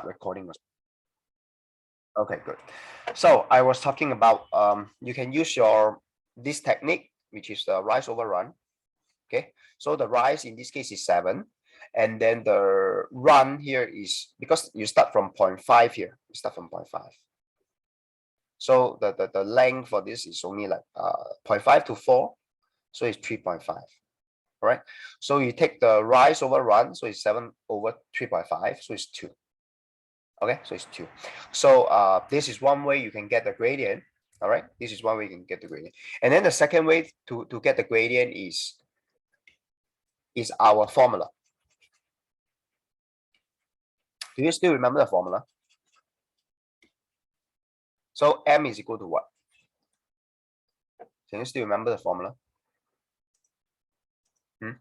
start recording. Okay, good. So I was talking about you can use this technique, which is the rise over run. Okay, so the rise in this case is 7, and then the run here is because you start from 0.5 here. You start from 0.5. So the length for this is only like 0.5 to 4, so it's 3.5. All right. So you take the rise over run, so it's 7 over 3.5, so it's 2. Okay, so it's 2. So this is one way you can get the gradient. All right, this is one way you can get the gradient. And then the second way to get the gradient is our formula. Do you still remember the formula? So m is equal to what? Can you still remember the formula? Can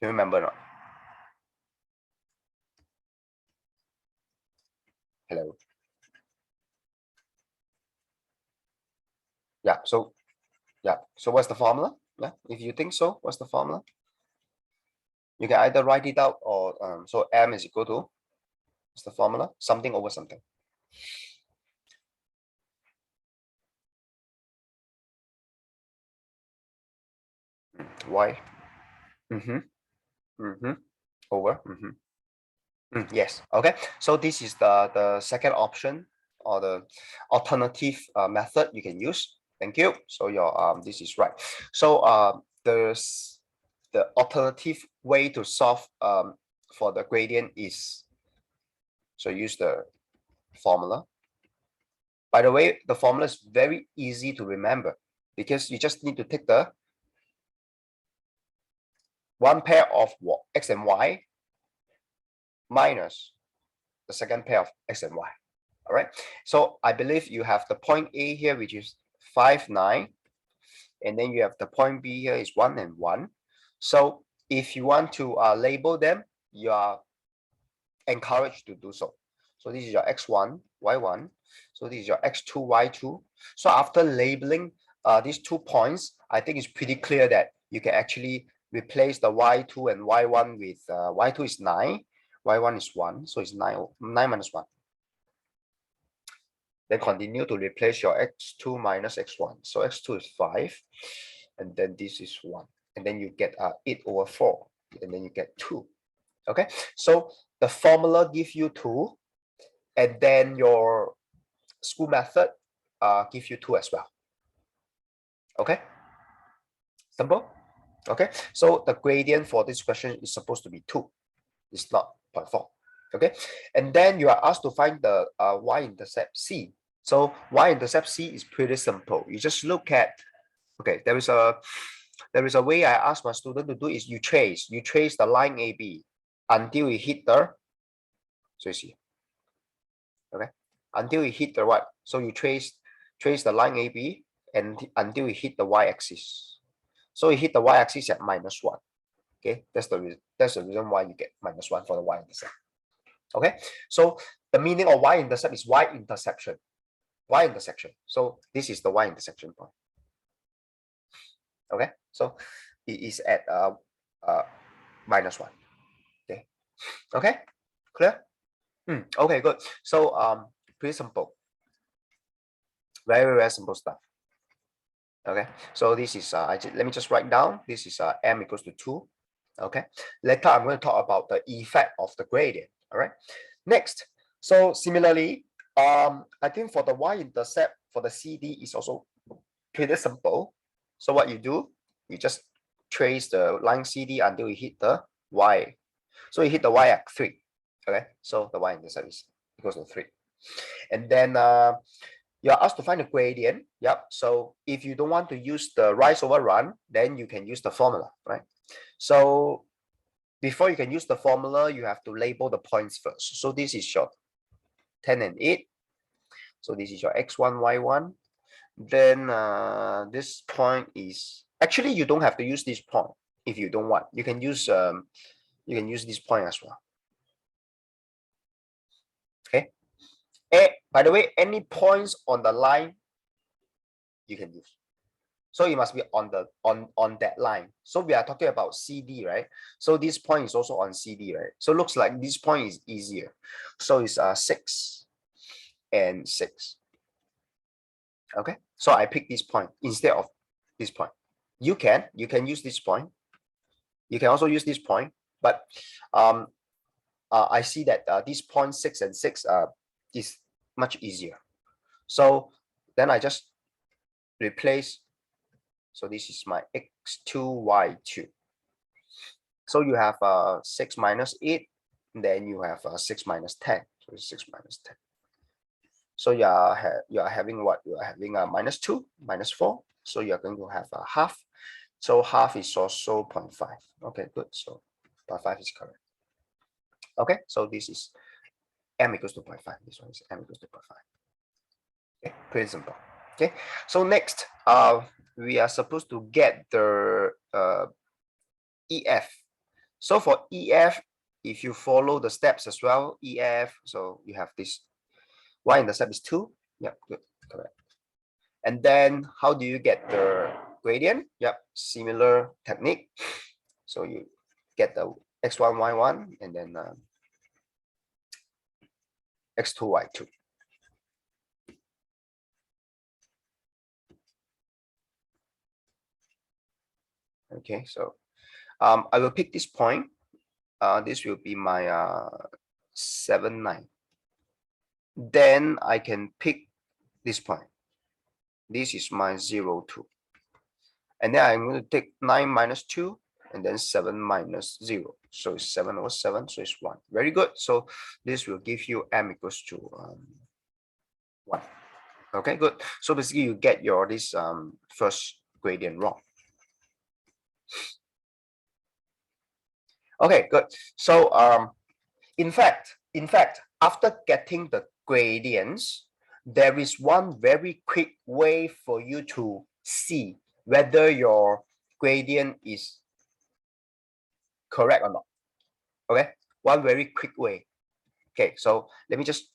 you remember or not? Hello. Yeah. So what's the formula? Yeah. If you think so, what's the formula? You can either write it out or so m is equal to, what's the formula? Something over something. Y. Over. Yes. Okay. So this is the second option or the alternative method you can use. Thank you. So your this is right. So there's the alternative way to solve for the gradient is, so use the formula. By the way, the formula is very easy to remember because you just need to take the one pair of x and y minus the second pair of x and y. All right. So I believe you have the point A here, which is 5, 9. And then you have the point B here is 1 and 1. So if you want to label them, you are encouraged to do so. So this is your x1, y1. So this is your x2, y2. So after labeling these 2 points, I think it's pretty clear that you can actually replace the y2 and y1 with y2 is 9, y1 is 1. So it's 9 minus 1. Then continue to replace your x2 minus x1. So x2 is 5, and then this is 1. And then you get 8 over 4, and then you get 2. Okay, so the formula gives you 2, and then your school method gives you 2 as well. Okay, simple. Okay, so the gradient for this question is supposed to be 2. It's not 0.4. Okay, and then you are asked to find the Y-intercept C. So Y-intercept C is pretty simple. You just look at, okay, there is a way I ask my student to do is you trace the line AB until you hit the, so you see, okay, until you hit the what? So you trace the line AB and until you hit the y-axis. So you hit the y-axis at -1. Okay, that's the reason why you get -1 for the y-intercept. Okay, so the meaning of y-intercept is y-intersection. Y-intersection. So this is the y-intersection point. Okay, so it is at -1. Okay, okay, clear? Okay, good. So pretty simple. Very, very simple stuff. Okay, so this is let me just write down. This is m equals to 2. Okay, later I'm going to talk about the effect of the gradient. All right, next. So similarly, I think for the y-intercept for the CD is also pretty simple. So what you do, you just trace the line CD until you hit the y. So you hit the y at 3. Okay, so the y-intercept is equals to 3. And then you're asked to find the gradient. Yep. So if you don't want to use the rise over run, then you can use the formula, right? So before you can use the formula, you have to label the points first. So this is your 10 and 8. So this is your x1, y1. Then this point is, actually you don't have to use this point if you don't want. You can use this point as well. Okay. By the way, any points on the line you can use. So it must be on the on that line. So we are talking about CD, right? So this point is also on CD, right? So looks like this point is easier. So it's 6 and 6. Okay, so I pick this point instead of this point. You can use this point. You can also use this point, but I see that this point 6 and 6 is much easier. So then I just replace. So this is my x2, y2. So you have 6 minus 8, then you have 6 minus 10. So it's 6 minus 10. So you are having what? You are having a minus 2, minus 4. So you are going to have a half. So half is also 0.5. Okay, good. So 0.5 is correct. Okay, so this is m equals to 0.5. This one is m equals to 0.5. Okay, pretty simple. Okay, so next, we are supposed to get the EF. So for EF, if you follow the steps as well, EF, so you have this Y-intercept is 2. Yeah, good, correct. And then how do you get the gradient? Yep, similar technique. So you get the x1, y1, and then x2, y2. Okay, so I will pick this point. This will be my 7, 9. Then I can pick this point. This is my 0, 2. And then I'm going to take 9 minus 2, and then 7 minus 0. So it's 7 over 7, so it's 1. Very good. So this will give you m equals to 1. Okay, good. So basically you get your this first gradient wrong. Okay, good. So in fact, after getting the gradients, there is one very quick way for you to see whether your gradient is correct or not. Okay, one very quick way. Okay, so let me just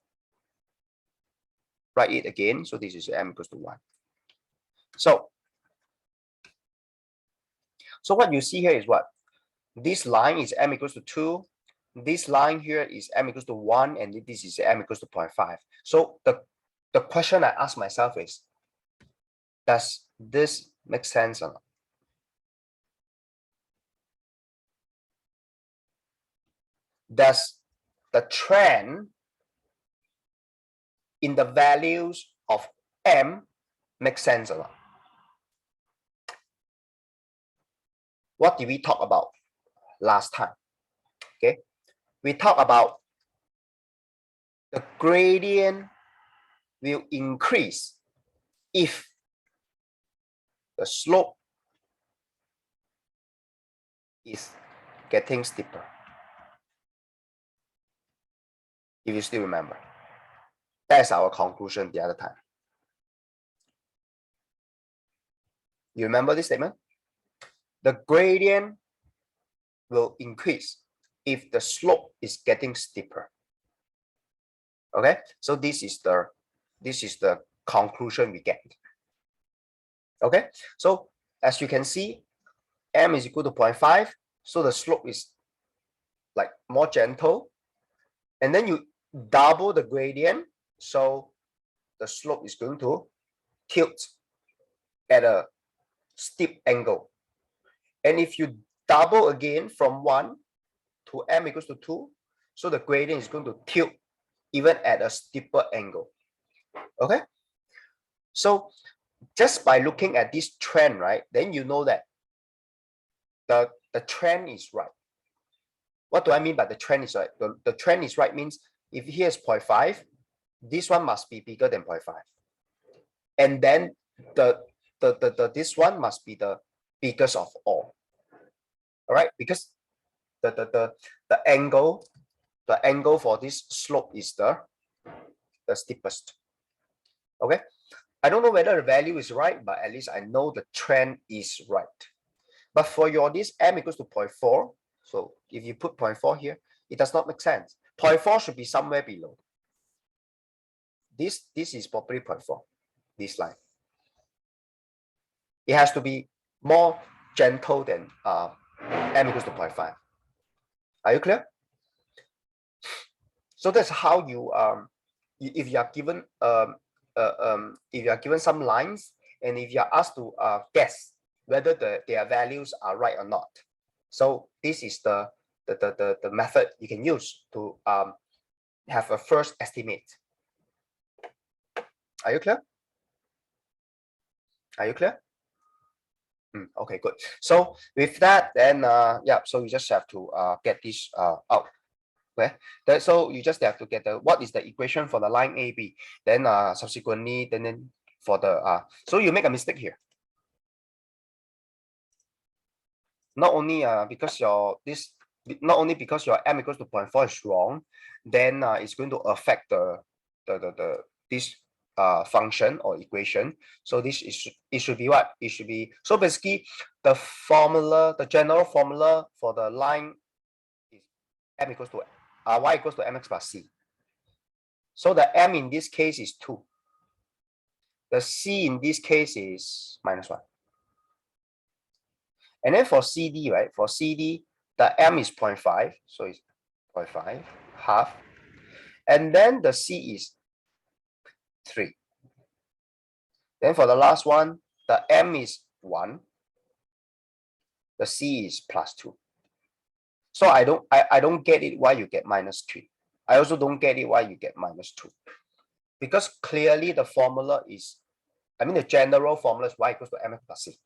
write it again. So this is m equals to 1. So what you see here is what? This line is m equals to 2. This line here is m equals to 1, and this is m equals to 0.5. So the question I ask myself is, does this make sense or not? Does the trend in the values of m make sense or not? What did we talk about last time? Okay, we talked about the gradient will increase if the slope is getting steeper. If you still remember, that's our conclusion the other time. You remember this statement? The gradient will increase if the slope is getting steeper. Okay, so this is the conclusion we get. Okay, so as you can see, m is equal to 0.5, so the slope is like more gentle, and then you double the gradient, so the slope is going to tilt at a steep angle. And if you double again from 1 to m equals to 2, so the gradient is going to tilt even at a steeper angle. Okay, so just by looking at this trend, right, then you know that the trend is right. What do I mean by the trend is right? The trend is right means if here's 0.5, this one must be bigger than 0.5, and then this one must be the biggest of all. All right, because the angle for this slope is the steepest. Okay, I don't know whether the value is right, but at least I know the trend is right. But for your this m equals to 0.4, so if you put 0.4 here, it does not make sense. 0.4 should be somewhere below. This is probably 0.4, this line. It has to be more gentle than m equals to 0.5. Are you clear? So that's how you if you are given if you are given some lines, and if you are asked to guess whether their values are right or not. So this is the method you can use to have a first estimate. Are you clear? Are you clear? Okay, good. So with that, then yeah, so you just have to get this out. Okay, so you just have to get the what is the equation for the line AB. Then subsequently, then for the so you make a mistake here. Not only because your m equals to 0.4 is wrong, then it's going to affect the this function or equation. So this is it should be what? It should be, so basically the formula, the general formula for the line is m equals to y equals to mx plus c. So the m in this case is 2. The c in this case is -1. And then for CD, right? For CD, the m is 0.5, so it's 0.5 half. And then the c is 3. Then for the last one, the m is 1. The c is +2. So I don't get it why you get -3. I also don't get it why you get -2. Because clearly the formula is, I mean the general formula is y equals to mx plus c.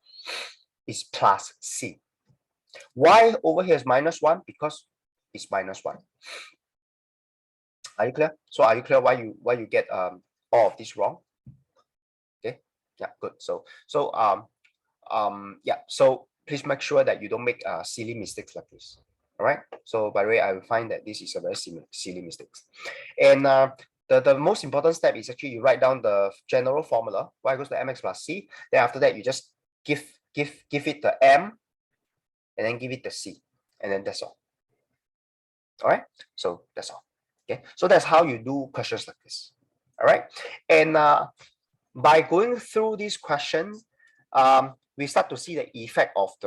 Is plus c. Why over here is -1? Because it's -1. Are you clear? So are you clear why you get all of this wrong? Okay, yeah, good. So yeah, so please make sure that you don't make silly mistakes like this. All right. So by the way, I will find that this is a very silly mistakes. And the most important step is actually you write down the general formula y equals to mx plus c. Then after that, you just give it the m, and then give it the c, and then that's all. All right. So that's all. Okay. So that's how you do questions like this. All right. And by going through these questions, we start to see the effect of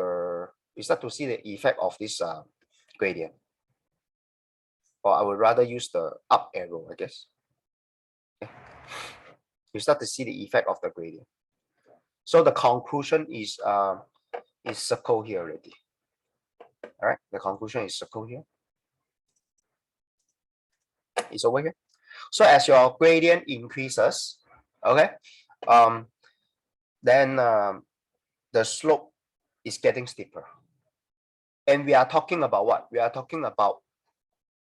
this gradient. Or I would rather use the up arrow, I guess. Okay. You start to see the effect of the gradient. So the conclusion is circled here already. All right, the conclusion is circled here. It's over here. So as your gradient increases, okay, then the slope is getting steeper. And we are talking about what? We are talking about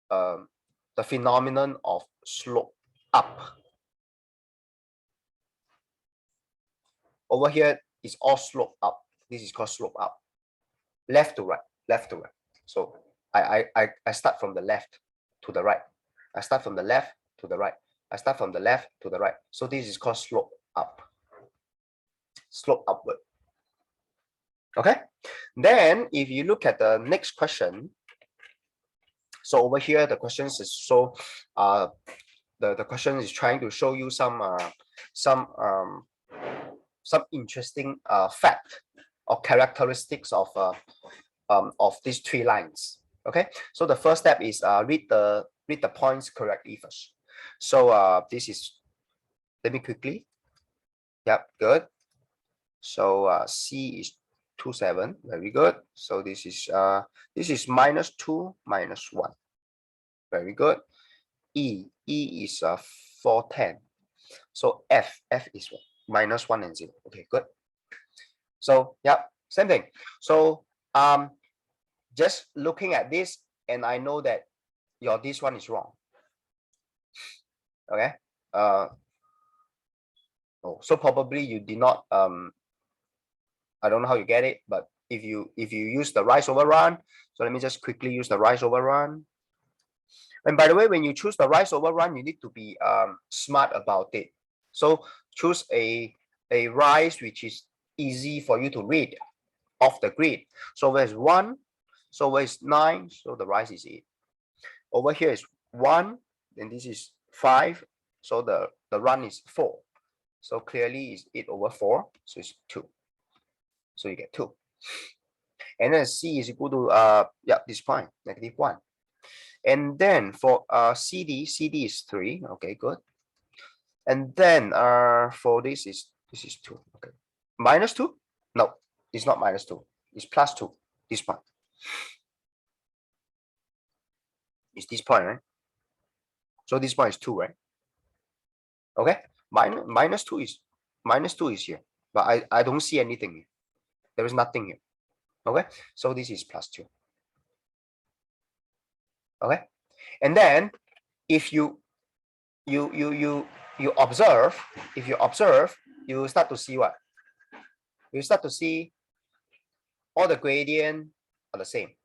the phenomenon of slope up. Over here is all slope up. This is called slope up. Left to right, left to right. So I start from the left to the right. I start from the left to the right. I start from the left to the right. So this is called slope up. Slope upward. Okay. Then if you look at the next question, so over here the questions is so the question is trying to show you some interesting fact or characteristics of these 3 lines. Okay, so the first step is read the points correctly first. So this is, let me quickly. Yep, good. So C is 27, very good. So this is -2 -1, very good. E is 410. So F is -1 and 0. Okay, good. So yeah, same thing. So just looking at this, and I know that this one is wrong. Okay. Oh, so probably you did not I don't know how you get it, but if you use the rise over run, so let me just quickly use the rise over run. And by the way, when you choose the rise over run, you need to be smart about it. So choose a rise which is easy for you to read off the grid. So where's 1? So where's 9? So the rise is 8. Over here is 1, then this is 5. So the run is 4. So clearly is 8/4. So it's 2. So you get 2. And then C is equal to this point, -1. And then for CD is 3. Okay, good. And then for this is 2. Okay. -2? No, it's not -2. It's +2. This point. It's this point, right? So this point is 2, right? Okay. -2 is here. But I don't see anything here. There is nothing here. Okay. So this is +2. Okay. And then if you observe, you start to see what? You start to see all the gradients are the same.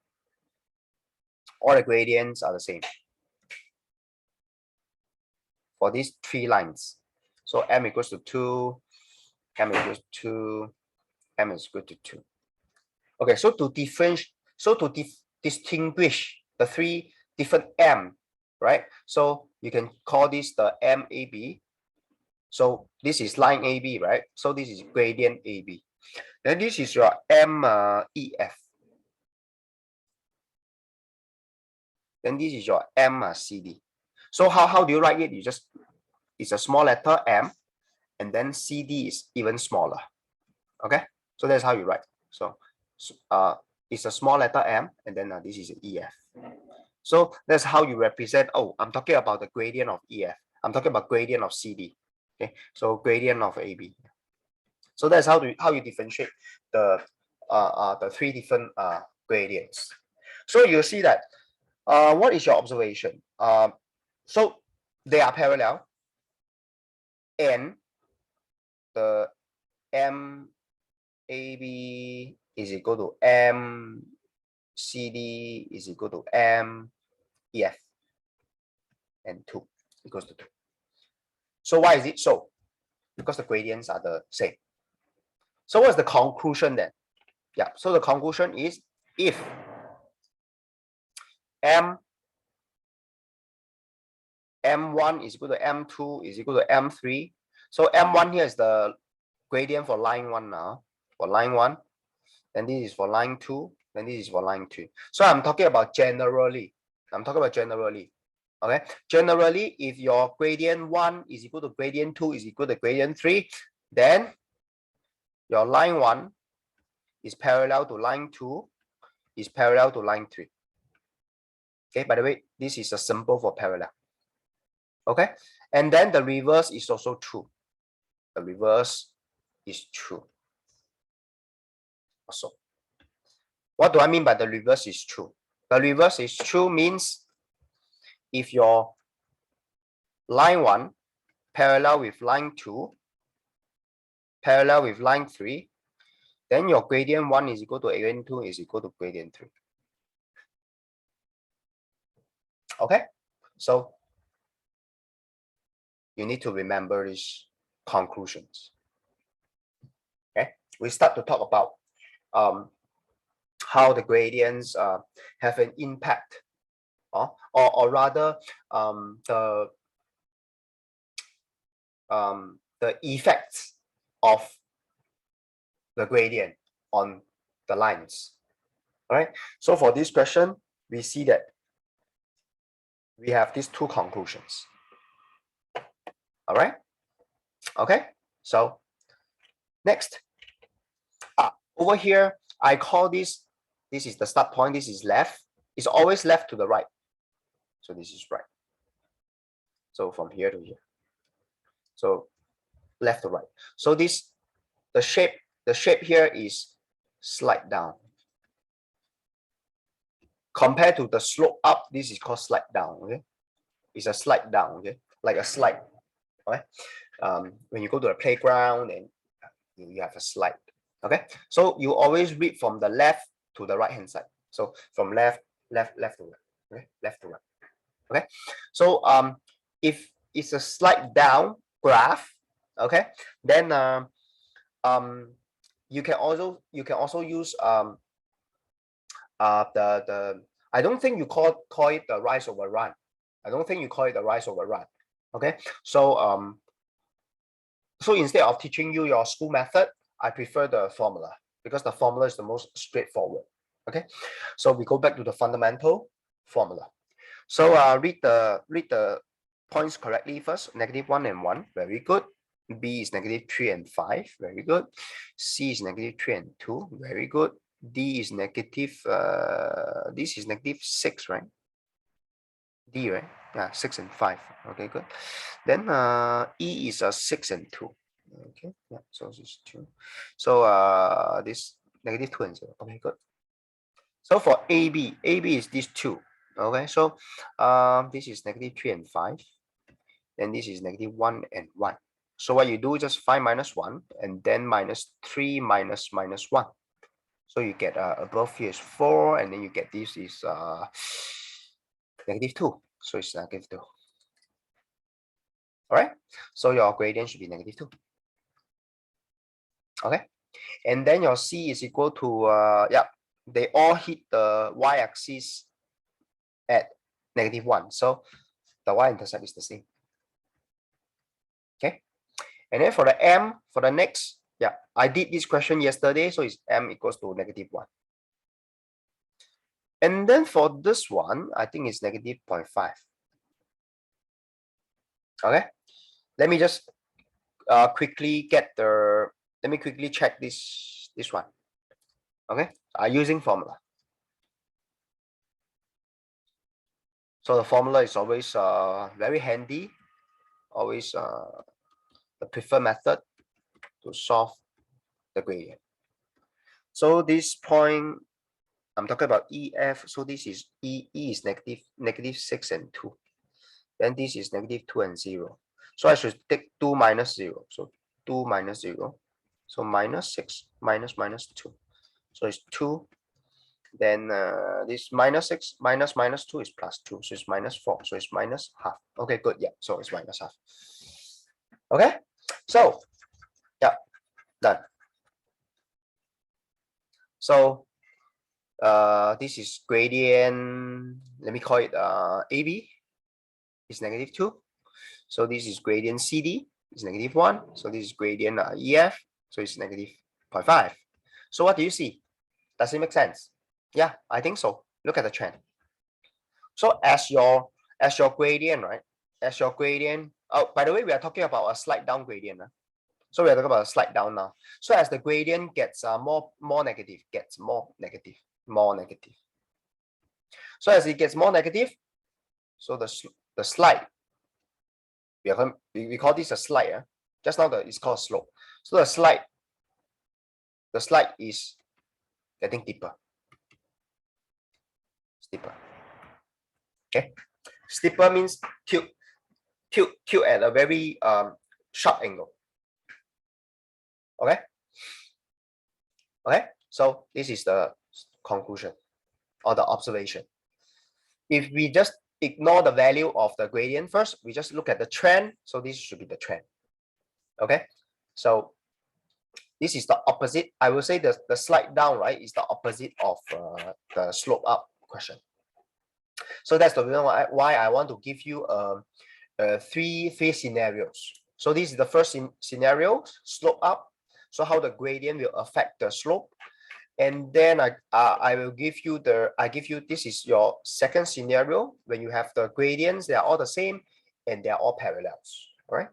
All the gradients are the same for these 3 lines. So m equals to 2, m equals to 2, m is equal to 2. Okay, so to distinguish the 3 different m, right? So you can call this the MAB. So this is line AB, right? So this is gradient AB. Then this is your MEF. Then this is your MCD. So how do you write it? You just, it's a small letter M, and then CD is even smaller. Okay, so that's how you write. So it's a small letter M, and then this is EF. So that's how you represent. Oh, I'm talking about the gradient of EF. I'm talking about gradient of CD. Okay, so gradient of AB. So that's how you differentiate the 3 different gradients. So you see that what is your observation? So they are parallel, and the MAB is equal to MCD is equal to MEF, and 2 equals to 2. So why is it so? Because the gradients are the same. So what's the conclusion then? Yeah, so the conclusion is if M1 is equal to M2 is equal to M3. So M1 here is the gradient for line 1 now, for line 1. Then this is for line 2. Then this is for line 2. So I'm talking about generally. Okay. Generally, if your gradient 1 is equal to gradient 2 is equal to gradient 3, then your line 1 is parallel to line 2 is parallel to line 3. Okay, by the way, this is a symbol for parallel. Okay, and then the reverse is also true. The reverse is true also. What do I mean by the reverse is true? The reverse is true means if your line 1 parallel with line 2 parallel with line 3, then your gradient 1 is equal to gradient 2 is equal to gradient 3. Okay, so you need to remember these conclusions. Okay, we start to talk about how the gradients have an impact, or rather the effects of the gradient on the lines. All right, so for this question, we see that we have these 2 conclusions. All right, okay, so next, over here I call this is the start point, this is left. It's always left to the right, so this is right. So from here to here, so left to right. So this the shape here is slide down. Compared to the slope up, this is called slide down. Okay, it's a slide down. Okay, like a slide. Okay, when you go to the playground and you have a slide. Okay, so you always read from the left to the right hand side. So from left to right. Okay, left to right. Okay, so if it's a slide down graph, okay, then you can also use I don't think you call it the rise over run. I don't think you call it the rise over run. Okay, so so instead of teaching you your school method, I prefer the formula. because the formula is the most straightforward. Okay, so we go back to the fundamental formula. So read the points correctly first. -1 and 1, very good. B is -3 and 5, very good. C is -3 and 2, very good. D is this is -6, right? D, right? Yeah, 6 and 5. Okay, good. Then E is 6 and 2. Okay, yeah, so this is 2. So this -2 and 0. Okay, good. So for AB is these two. Okay, so this is -3 and 5. Then this is -1 and 1. So what you do is just 5 minus 1 and then -3 minus -1. So you get above here is 4, and then you get this is -2. So it's -2. All right. So your gradient should be -2. Okay. And then your C is equal to yeah, they all hit the y-axis at -1. So the y-intercept is the same. Okay. And then for the M, for the next, yeah, I did this question yesterday, so it's M equals to -1. And then for this one, I think it's -0.5. Okay, let me just quickly let me quickly check this one. Okay, using formula. So the formula is always very handy, always the preferred method to solve the gradient. So this point, I'm talking about EF. So this is E is -6 and 2. Then this is -2 and 0. So I should take 2 minus 0. So 2 minus 0. So -6 minus -2. So it's 2. Then this -6 minus -2 is +2. So it's -4. So it's -half. Okay, good. Yeah. So it's -half. Okay. So yeah, done. So this is gradient. Let me call it AB. Is -2. So this is gradient CD is -1. So this is gradient EF. So it's -0.5. So what do you see? Does it make sense? Yeah, I think so. Look at the trend. So as your gradient, right? As your gradient. Oh, by the way, we are talking about a slide down gradient. So we are talking about a slide down now. So as the gradient gets more negative, gets more negative. So as it gets more negative, so the slide, we call this a slide. Just now it's called slope. So the slide is getting deeper. Steeper. Okay. Steeper means tilt at a very sharp angle. Okay. Okay. So this is the conclusion or the observation. If we just ignore the value of the gradient first, we just look at the trend. So this should be the trend. Okay. So this is the opposite. I will say the slide down, right, is the opposite of the slope up question. So that's the reason why I want to give you three scenarios. So this is the first scenario, slope up. So how the gradient will affect the slope. And then I will give you this is your second scenario when you have the gradients, they are all the same and they are all parallels. All right.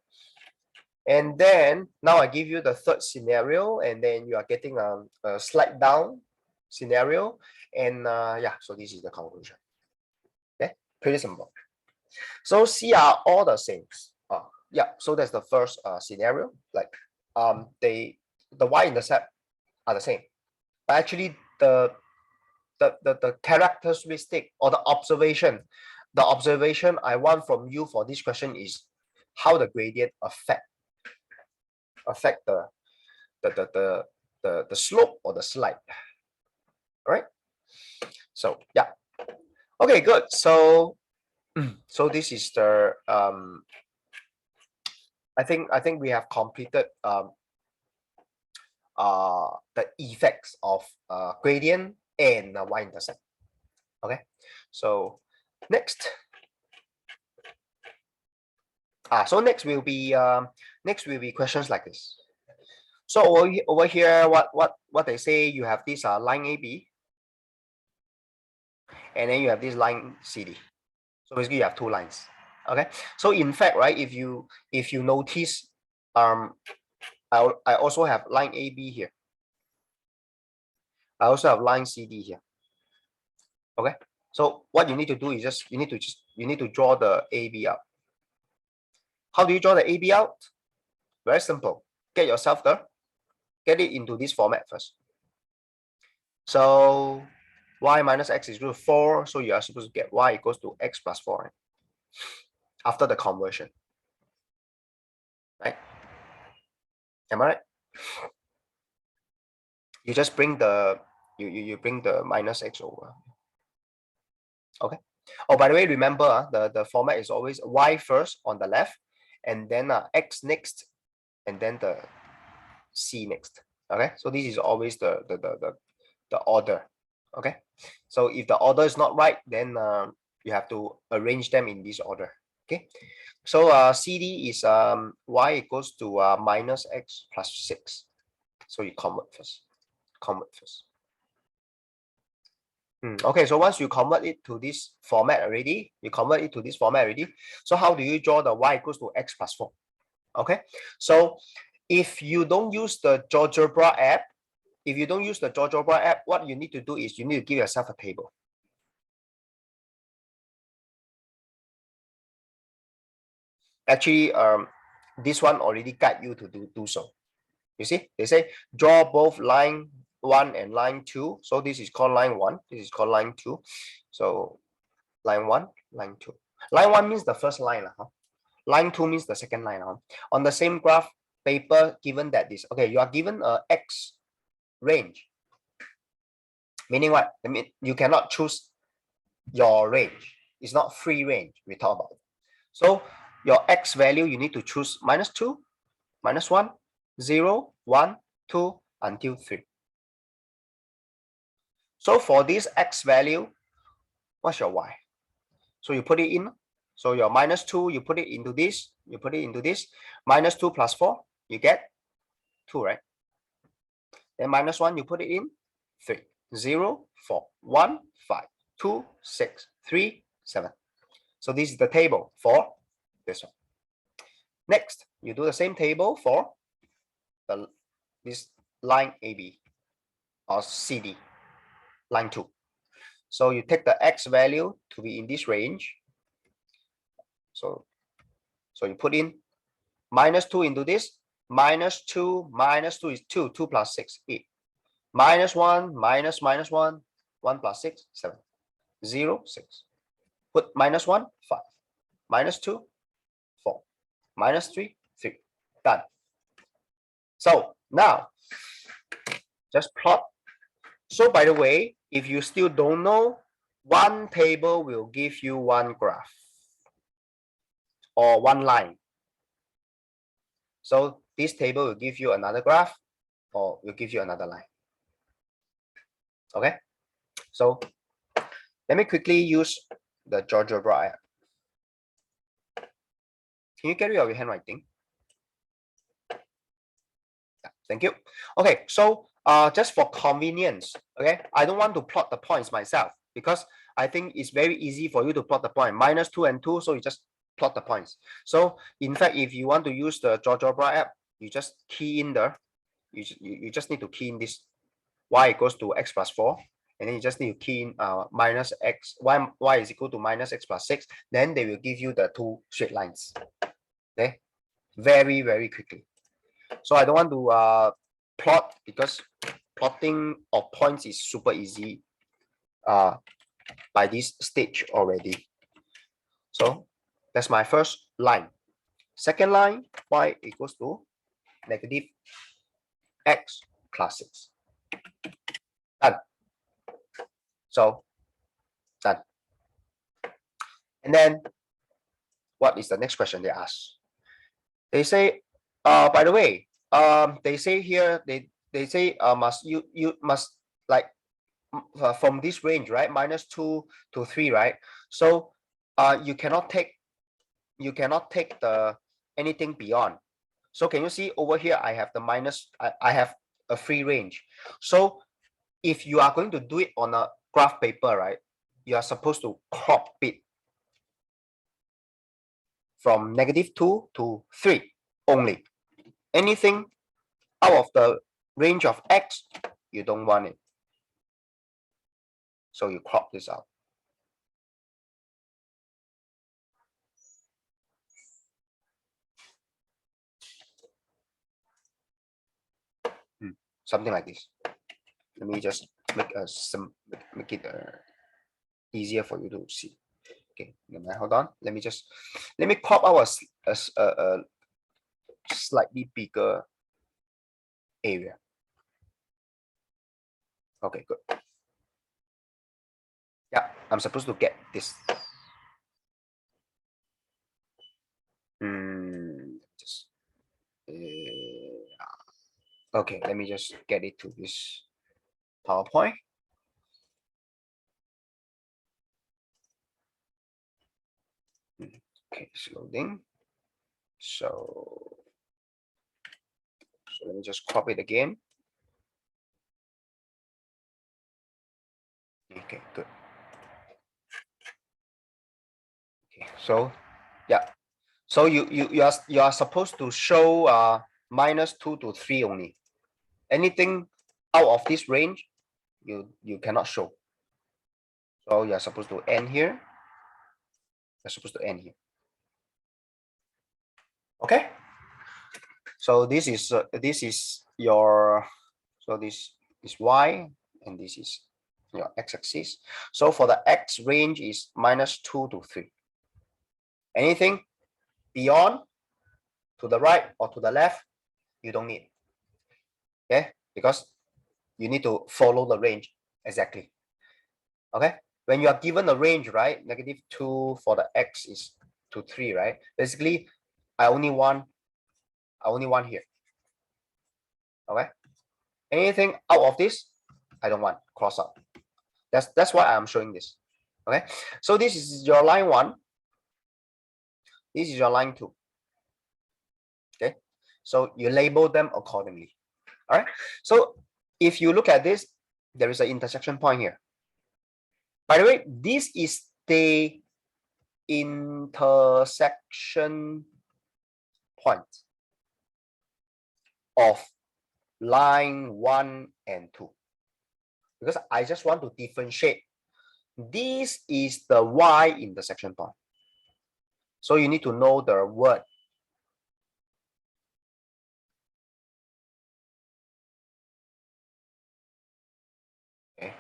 And then now I give you the third scenario, and then you are getting a slide down scenario. And yeah, so this is the conclusion. Okay, pretty simple. So C are all the same. Yeah, so that's the first scenario. Like the y-intercept are the same. But actually the characteristic or the observation I want from you for this question is how the gradient affect the slope or the slide. All right. So yeah. Okay, good. So this is the I think we have completed the effects of gradient and y-intercept. Okay. So next. So next will be questions like this. So over here, what they say, you have this line AB, and then you have this line CD. So basically you have two lines. Okay. So in fact, right, if you notice, I also have line AB here. I also have line CD here. Okay. So what you need to do is you need to draw the AB out. How do you draw the AB out? Very simple. Get yourself there. Get it into this format first. So y minus x is equal to 4. So you are supposed to get y equals to x plus 4, right? After the conversion. Right? Am I right? You just bring the you bring the minus x over. Okay. Oh, by the way, remember the format is always y first on the left, and then x next, and then the c next. Okay. So this is always the order. Okay. So if the order is not right, then you have to arrange them in this order. Okay. So CD is y equals to minus x plus 6. So you convert first. Okay, so once you convert it to this format already, so how do you draw the y equals to x plus 4? Okay, so if you don't use the GeoGebra app, what you need to do is you need to give yourself a table. Actually, this one already guide you to do so. You see, they say draw both line 1 and line 2. So this is called line 1. This is called line 2. So line 1, line 2. Line 1 means the first line. Line 2 means the second line. On the same graph paper, given that this, okay, you are given a x range. Meaning what? I mean, you cannot choose your range. It's not free range we talk about. So your x value, you need to choose -2, -1, 0, 1, 2, until 3. So for this x value, what's your y? So you put it in. So your -2, you put it into this, -2 plus 4, you get 2, right? Then -1, you put it in, 3, 0, 4, 1, 5, 2, 6, 3, 7. So this is the table for this one. Next, you do the same table for this line AB or CD, line 2. So you take the x value to be in this range. So you put in -2 into this. -2 is 2. 2 plus 6, 8. -1, -1, 1 plus 6, 7. 0, 6. Put -1, 5. -2, 4. -3, 3. Done. So now, just plot. So by the way, if you still don't know, one table will give you one graph or one line. So this table will give you another graph or will give you another line. Okay, so let me quickly use the GeoGebra app. Can you get rid of your handwriting? Yeah, thank you. Okay, so just for convenience, okay, I don't want to plot the points myself because I think it's very easy for you to plot the point. -2 and 2, so you just plot the points. So in fact, if you want to use the GeoGebra app, you just key in there. You just need to key in this y equals to x plus 4, and then you just need to key in minus x, y is equal to minus x plus 6. Then they will give you the two straight lines. Okay, very, very quickly. So I don't want to plot because plotting of points is super easy by this stage already. So that's my first line. Second line, y equals to negative x plus 6. Done. So done. And then what is the next question they ask? They say, by the way, they say here, they say you must like from this range, right? -2 to 3, right? So you cannot take the anything beyond. So can you see over here, I have the minus, I have a free range. So if you are going to do it on a graph paper, right, you are supposed to crop it from -2 to 3 only. Anything out of the range of X, you don't want it. So you crop this out. Something like this. Let me just make it easier for you to see. Okay, hold on. Let me crop out a slightly bigger area. Okay, good. Yeah, I'm supposed to get this. Just okay, let me just get it to this PowerPoint. Okay, it's loading. So let me just crop it again. Okay, good. Okay, so yeah, so you are supposed to show -2 to 3 only. Anything out of this range, you cannot show. So you are supposed to end here. You're supposed to end here. Okay. So this is your, so this is Y and this is your x-axis. So for the x range is -2 to 3. Anything beyond, to the right or to the left, you don't need. Okay, because you need to follow the range exactly. Okay, when you are given a range, right, -2 for the x is to 3, right? Basically, I only want here. Okay, anything out of this, I don't want, cross out. That's why I'm showing this. Okay, so this is your line 1. This is your line 2. Okay, so you label them accordingly. All right, so if you look at this, there is an intersection point here. By the way, this is the intersection point of line 1 and 2, because I just want to differentiate. This is the Y intersection point. So you need to know the word. Okay.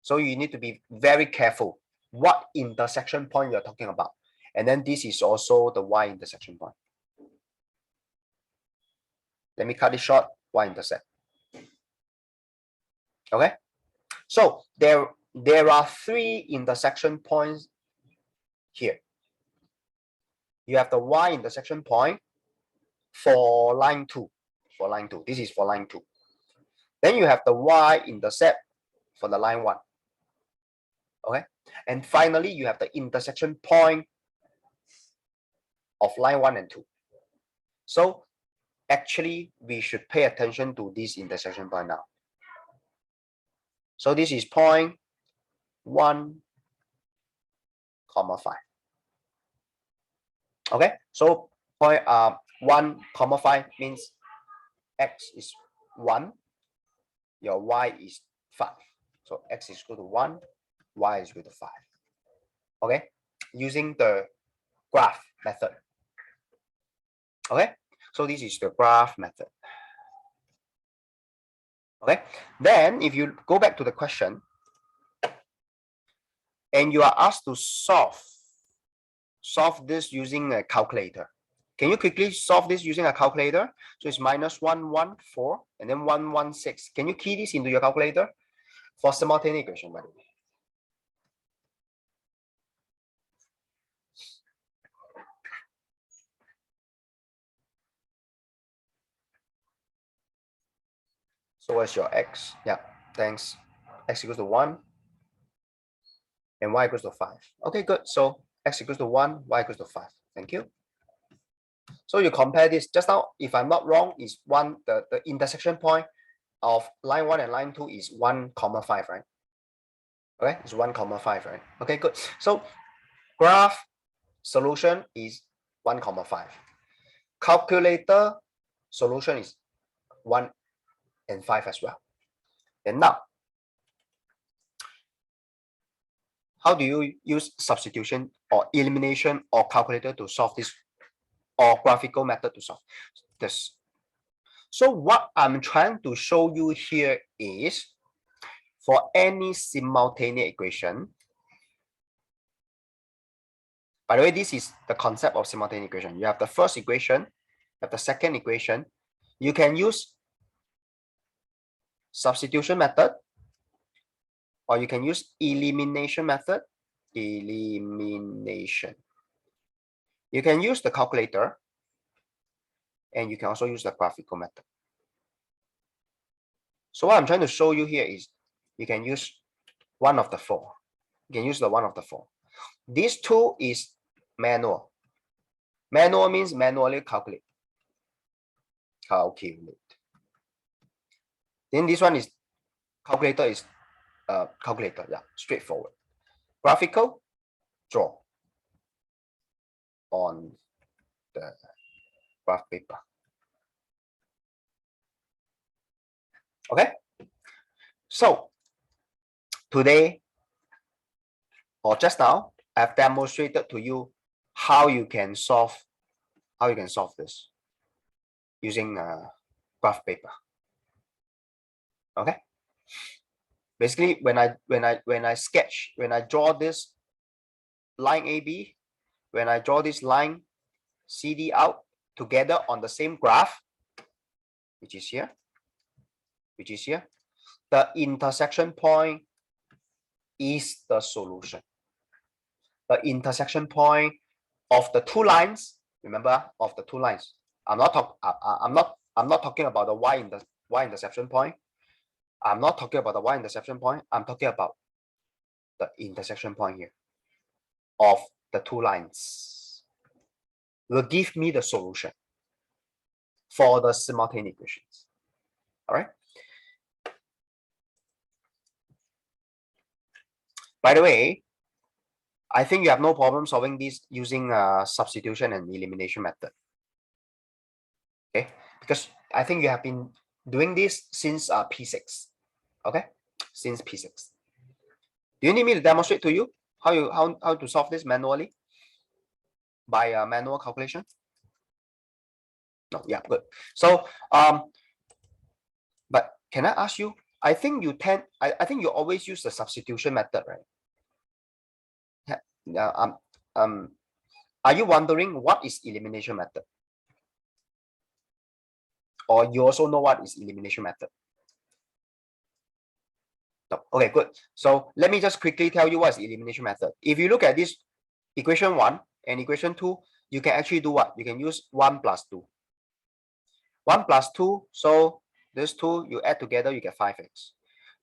So you need to be very careful what intersection point you're talking about. And then this is also the Y intersection point. Let me cut it short, Y-intercept. Okay. So there are 3 intersection points here. You have the Y intersection point for line 2. For line 2. This is for line 2. Then you have the Y-intercept for the line 1. Okay. And finally, you have the intersection point of line 1 and 2. So actually, we should pay attention to this intersection point now. So this is point 1, 5. Okay, so point 1, 5 means x is 1, your y is 5. So x is equal to 1, y is equal to 5. Okay, using the graph method. Okay, so this is the graph method. Okay, then if you go back to the question and you are asked to solve this using a calculator, can you quickly solve this using a calculator? So it's -114 and then 116. Can you key this into your calculator for simultaneous equation, by the way? So what's your x? Yeah, thanks. X equals to 1 and y equals to 5. Okay, good. So x equals to 1, y equals to 5. Thank you. So you compare this just now, if I'm not wrong, is the intersection point of line 1 and line 2 is 1,5, right? Okay, it's 1,5, right? Okay, good. So graph solution is 1,5. Calculator solution is 1 and 5 as well. And now, how do you use substitution or elimination or calculator to solve this, or graphical method to solve this? So what I'm trying to show you here is, for any simultaneous equation, by the way, this is the concept of simultaneous equation. You have the first equation, you have the second equation. You can use substitution method, or you can use elimination method. Elimination. You can use the calculator, and you can also use the graphical method. So what I'm trying to show you here is, you can use one of the four. You can use the one of the four. This two is manual. Manual means manually calculate. Then this one is calculator, is calculator, yeah, straightforward. Graphical, draw on the graph paper. Okay, so today, or just now, I've demonstrated to you how you can solve this using graph paper. Okay, basically when I sketch, when I draw this line AB, when I draw this line CD out together on the same graph, which is here, the intersection point is the solution. The intersection point of the two lines, remember, of the two lines. I'm not talking about the y-interception point. I'm not talking about the y-interception point. I'm talking about the intersection point here of the two lines will give me the solution for the simultaneous equations. All right. By the way, I think you have no problem solving this using substitution and elimination method. Okay, because I think you have been doing this since P6. Okay, since P6. Do you need me to demonstrate to you how to solve this manually by manual calculation? No, yeah, good. So but can I ask you? I think you always use the substitution method, right? Yeah. Are you wondering what is elimination method? Or you also know what is elimination method? No. Okay, good. So let me just quickly tell you what is elimination method. If you look at this equation 1 and equation 2, you can actually do what? You can use 1 plus 2. 1 plus 2, so this 2 you add together, you get 5x.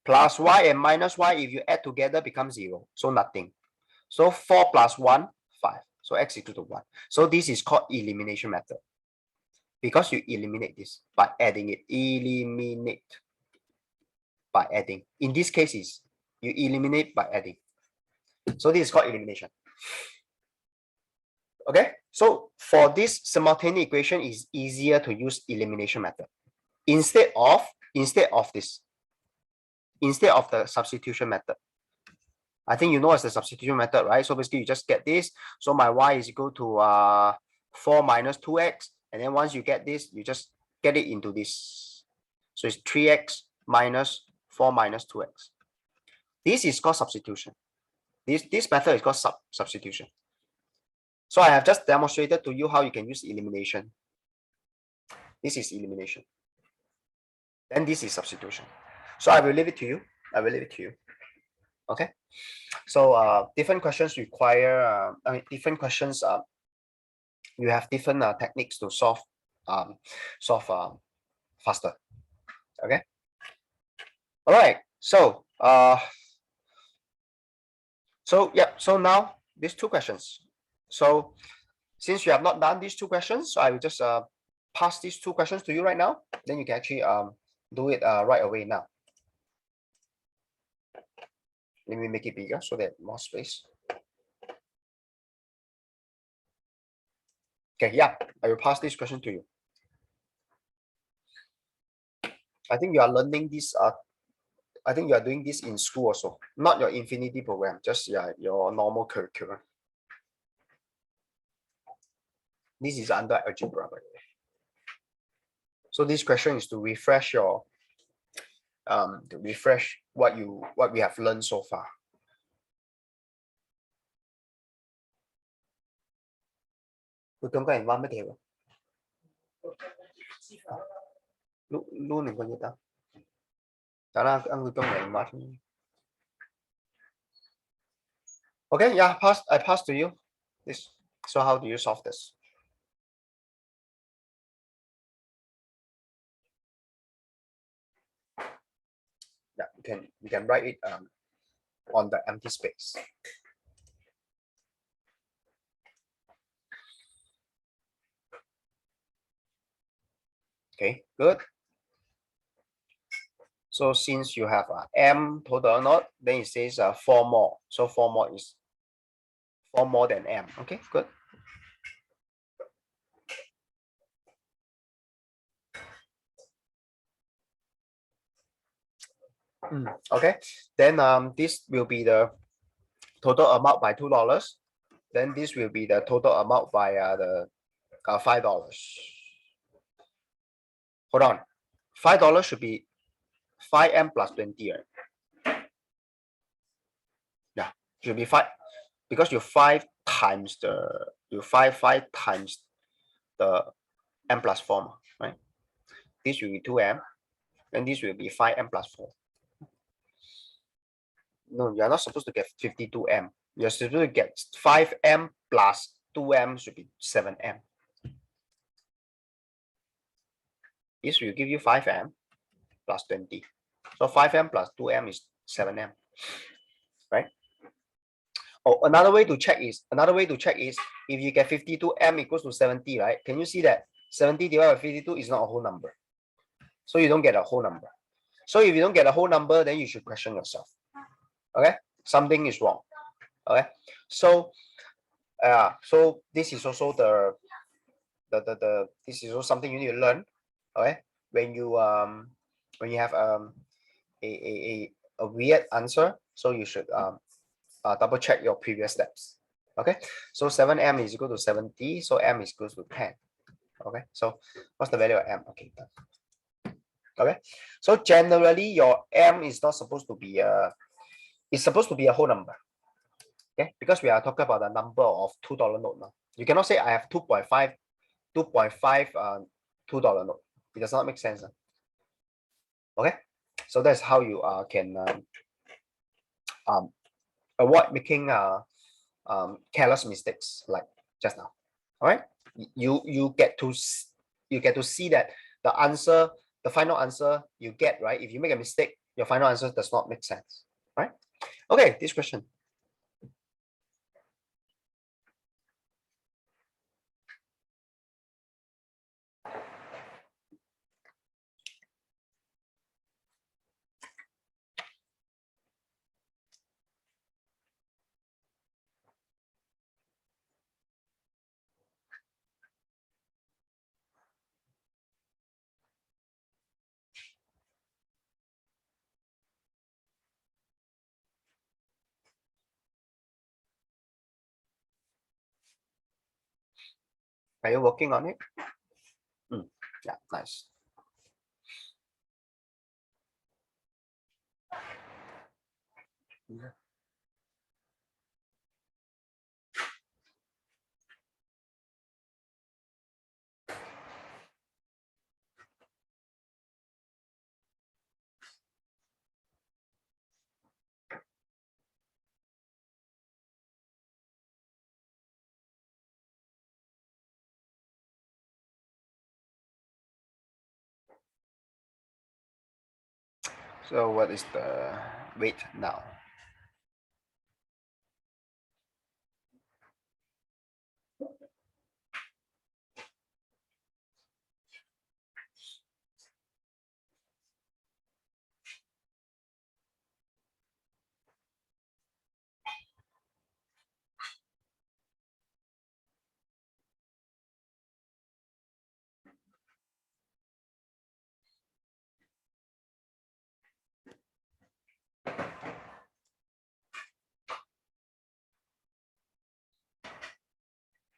Plus y and minus y, if you add together, becomes 0, so nothing. So 4 plus 1, 5. So x equal to 1. So this is called elimination method, because you eliminate this by adding it. Eliminate by adding. In this case, is you eliminate by adding. So this is called elimination. Okay, so for this simultaneous equation, is easier to use elimination method instead of the substitution method. I think you know what's the substitution method, right? So basically you just get this. So my y is equal to 4 minus 2x, and then once you get this, you just get it into this. So it's 3x minus 4 minus 2x. This is called substitution. This method is called substitution. So I have just demonstrated to you how you can use elimination. This is elimination. Then this is substitution. So I will leave it to you. Okay. So different questions require, different questions, you have different techniques to solve faster. Okay. All right. So so now these two questions. So since you have not done these two questions, so I will just pass these two questions to you right now. Then you can actually do it right away now. Let me make it bigger so that more space. Okay, yeah, I will pass this question to you. I think you are learning this. I think you are doing this in school also, not your infinity program, just your normal curriculum. This is under algebra, by the way. So this question is to refresh your what we have learned so far. Tôi trong cái environment thế nào? Luôn đừng có gì ta. Đó là ăn trong cái environment. Okay, yeah, I pass to you. This. So how do you solve this? Yeah, you can write it on the empty space. Okay, good. So since you have m total node, then it says 4 more. So 4 more is 4 more than m. Okay, good. Okay, then this will be the total amount by $2. Then this will be the total amount by the $5. Hold on, $5 should be 5m plus 20. Right? Yeah, should be 5 because you 5 times the times the m plus 4, right? This will be 2m, and this will be 5m plus 4. No, you're not supposed to get 52m. You're supposed to get 5m plus 2m should be 7m. This will give you 5m plus 20. So 5m plus 2m is 7m, right? Oh, another way to check is if you get 52m equals to 70, right? Can you see that 70 divided by 52 is not a whole number? So you don't get a whole number. So if you don't get a whole number, then you should question yourself. Okay, something is wrong. Okay, so so this is also this is also something you need to learn. Okay, when you have a weird answer, so you should double check your previous steps. Okay, so 7m is equal to 70, so m is equal to 10. Okay, so what's the value of m? Okay, done. Okay, so generally your m is not supposed to be it's supposed to be a whole number. Okay, because we are talking about the number of $2 note now. You cannot say I have 2.5 $2 note. It does not make sense. Okay, so that's how you can avoid making careless mistakes like just now. All right, you get to see that the answer, the final answer you get, right? If you make a mistake, your final answer does not make sense, right? Okay, this question. Are you working on it? Yeah, nice. Yeah. So what is the weight now?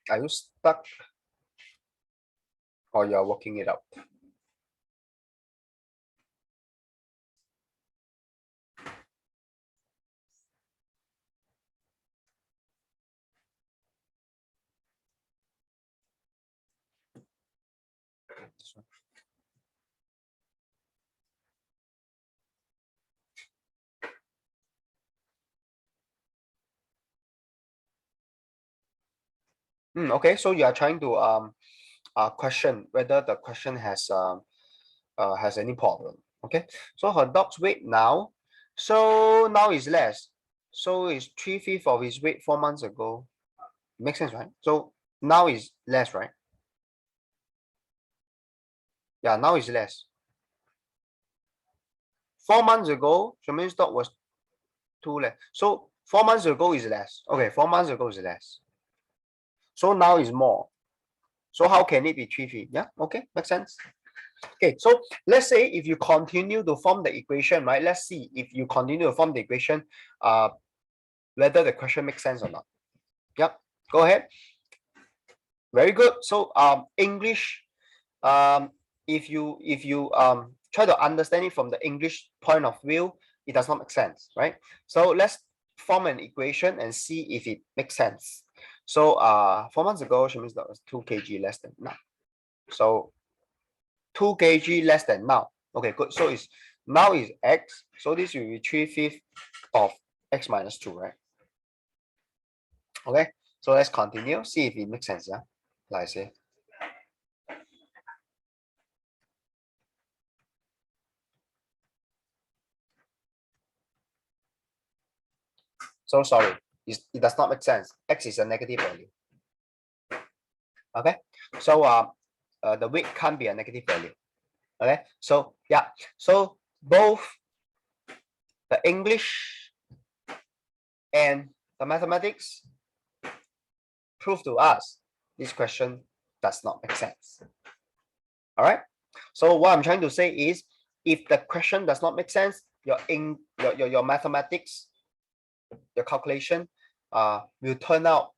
Are you stuck or you're working it out? Okay, so you are trying to question whether the question has any problem. Okay, so her dog's weight now, so now is less. So it's 3/5 of his weight 4 months ago. Makes sense, right? So now is less, right? Yeah, now is less. 4 months ago, Jermaine's dog was 2 less. So 4 months ago is less. Okay, 4 months ago is less. So now is more. So how can it be 3/5? Yeah, okay, makes sense. Okay, so let's say if you continue to form the equation, right? Let's see if you continue to form the equation, whether the question makes sense or not. Yep, go ahead. Very good. So English, if you try to understand it from the English point of view, it does not make sense, right? So let's form an equation and see if it makes sense. So 4 months ago, she means that was 2 kg less than now. So 2 kg less than now. Okay, good. So it's now is x. So this will be 3/5 of x minus 2, right? Okay, so let's continue. See if it makes sense. Yeah, like I say. So sorry, it does not make sense. X is a negative value. Okay, so the weight can't be a negative value. Okay, so yeah, so both the English and the mathematics prove to us this question does not make sense. All right, so what I'm trying to say is, if the question does not make sense, your mathematics, your calculation will turn out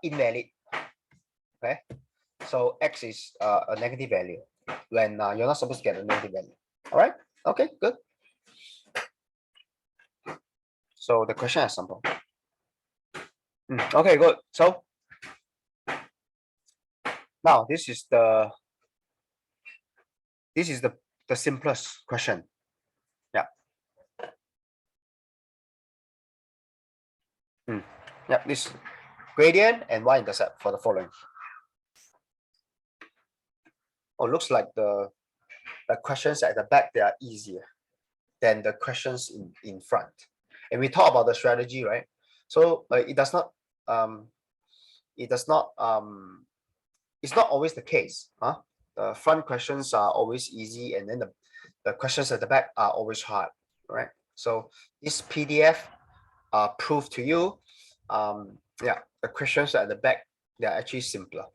invalid. Okay, so x is a negative value when you're not supposed to get a negative value. All right, okay, good. So the question is simple. Okay, good. So now this is the simplest question. Yeah. Yeah, this gradient and y-intercept for the following. Oh, looks like the questions at the back, they are easier than the questions in front. And we talk about the strategy, right? So it does not it's not always the case. The front questions are always easy, and then the questions at the back are always hard, right? So this PDF prove to you, yeah, the questions at the back, they are actually simpler.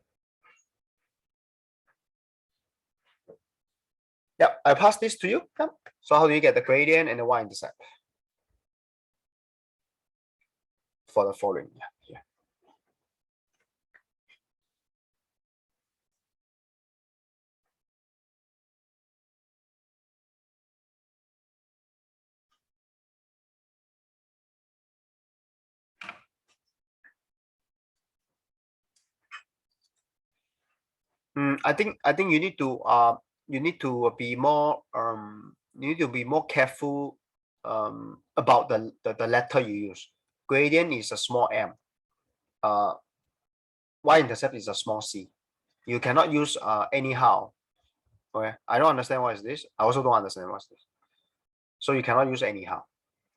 Yeah, I pass this to you. Yeah. So how do you get the gradient and the y-intercept for the following? Yeah. I think you need to be more careful about the letter you use. Gradient is a small m. Y-intercept is a small c. You cannot use anyhow. Okay, I don't understand what is this. I also don't understand what's this. So you cannot use anyhow.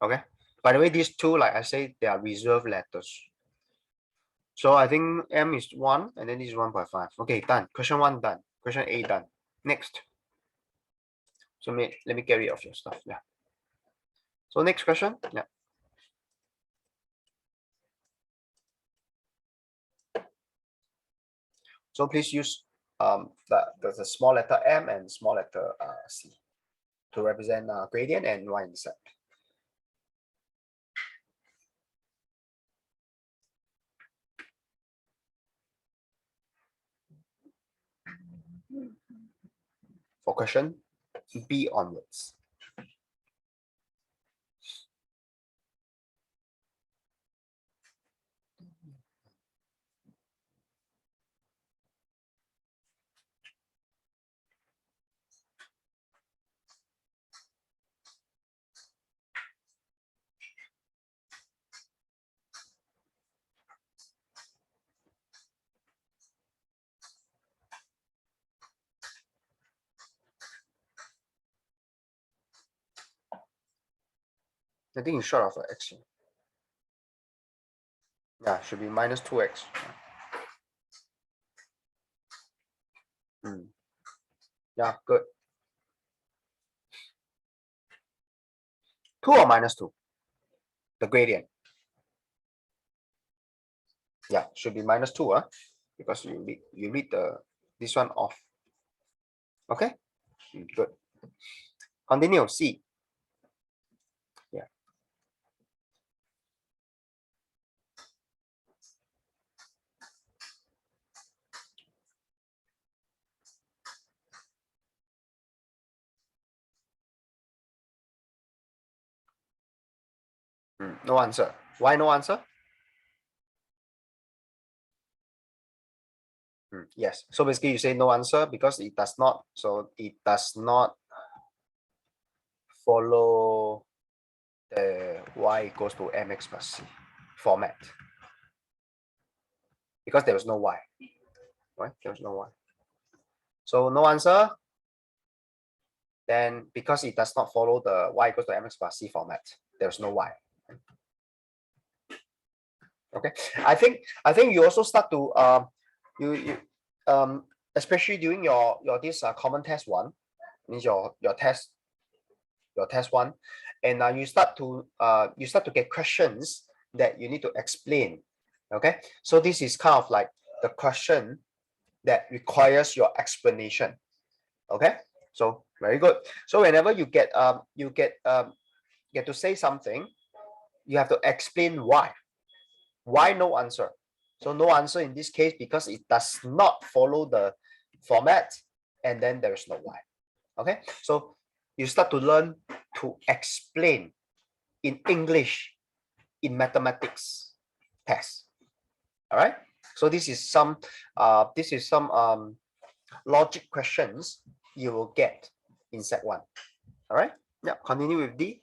Okay. By the way, these two, like I say, they are reserved letters. So I think m is 1 and then this is 1.5. Okay, done. Question 1 done. Question A done. Next. So let me get rid of your stuff. Yeah. So next question. Yeah. So please use the small letter m and small letter c to represent gradient and y-intercept. For question B onwards. I think it's short of x. Yeah, should be minus 2x. Yeah, good. 2 or minus 2? The gradient. Yeah, should be minus 2, because you read this one off. Okay, good. Continue. C. Yeah. No answer. Why no answer? Yes. So basically, you say no answer because it does not. So it does not follow the y equals to mx plus c format because there was no y. Right? There was no y. So no answer. Then because it does not follow the y equals to mx plus c format, there's no y. Okay. I think you also start to especially during your this common test one, means your test one, and you start to get questions that you need to explain. Okay, so this is kind of like the question that requires your explanation. Okay, so very good. So whenever you get to say something, you have to explain why no answer. So no answer in this case because it does not follow the format, and then there is no why. Okay, so you start to learn to explain in English in mathematics test. All right, so this is some logic questions you will get in set 1. All right, yeah, continue with D.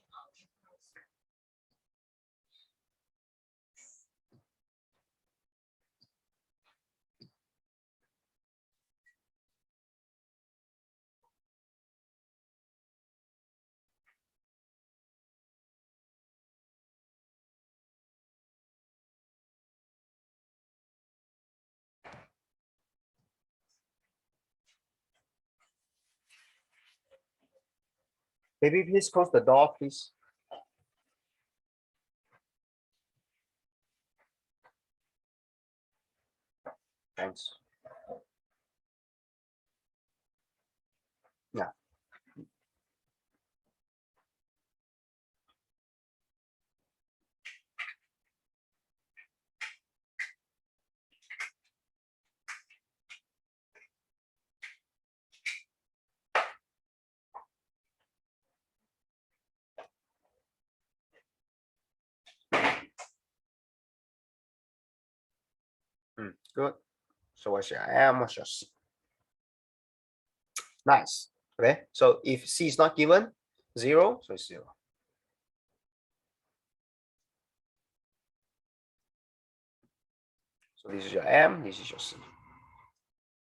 Maybe please close the door, please. Thanks. Yeah. Good. So what's your M? What's your C? Nice. Okay. So if C is not given, 0, so it's 0. So this is your M, this is your C.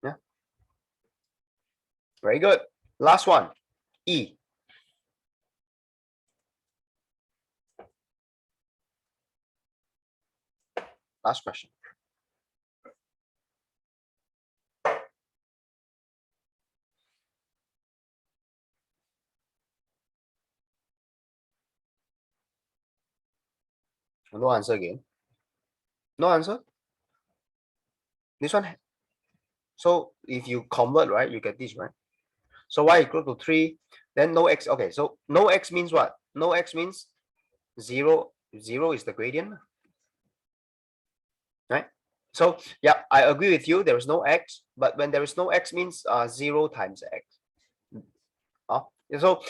Yeah. Very good. Last one, E. Last question. No answer again. No answer. This one. So if you convert, right, you get this, right? So y equal to 3, then no x. Okay, so no x means what? No x means 0. 0 is the gradient, right? So yeah, I agree with you. There is no x, but when there is no x means 0 times x. So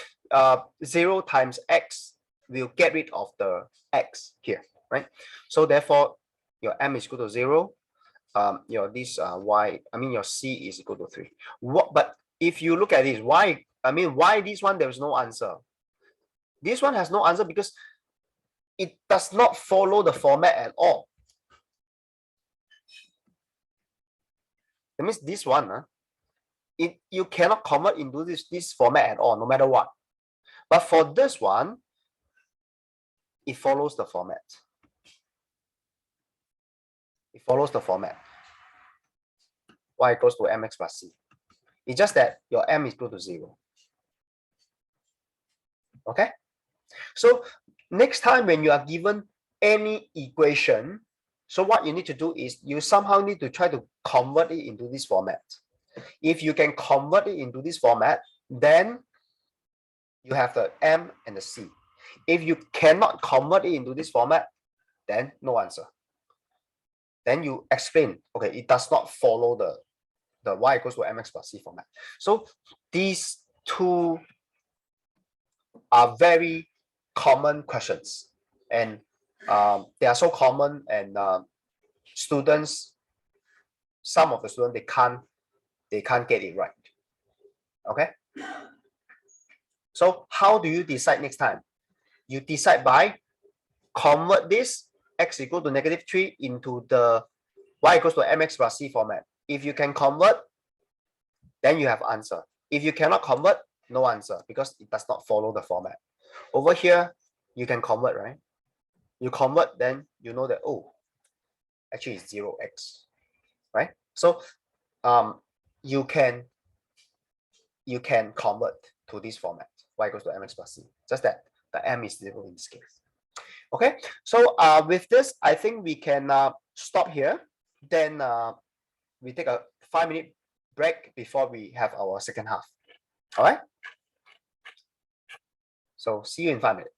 0 times x will get rid of the x here, right? So therefore, your m is equal to 0. Your this your c is equal to 3. But if you look at this, why this one there is no answer? This one has no answer because it does not follow the format at all. That means this one, you cannot convert into this format at all, no matter what. But for this one, it follows the format. It follows the format. Y equals to mx plus c. It's just that your m is equal to 0. Okay? So next time when you are given any equation, so what you need to do is you somehow need to try to convert it into this format. If you can convert it into this format, then you have the m and the c. If you cannot convert it into this format, then no answer. Then you explain, okay, it does not follow the y equals to mx plus c format. So these two are very common questions, and they are so common, and students, some of the students, they can't get it right. Okay, so how do you decide next time? You decide by convert this x equal to -3 into the y equals to mx plus c format. If you can convert, then you have answer. If you cannot convert, no answer, because it does not follow the format. Over here, you can convert, right? You convert, then you know that, oh, actually it's 0x, right? So you can convert to this format, y equals to mx plus c, just that the m is 0 in this case. Okay, so with this, I think we can stop here. Then we take a 5-minute break before we have our second half. All right, so see you in 5 minutes.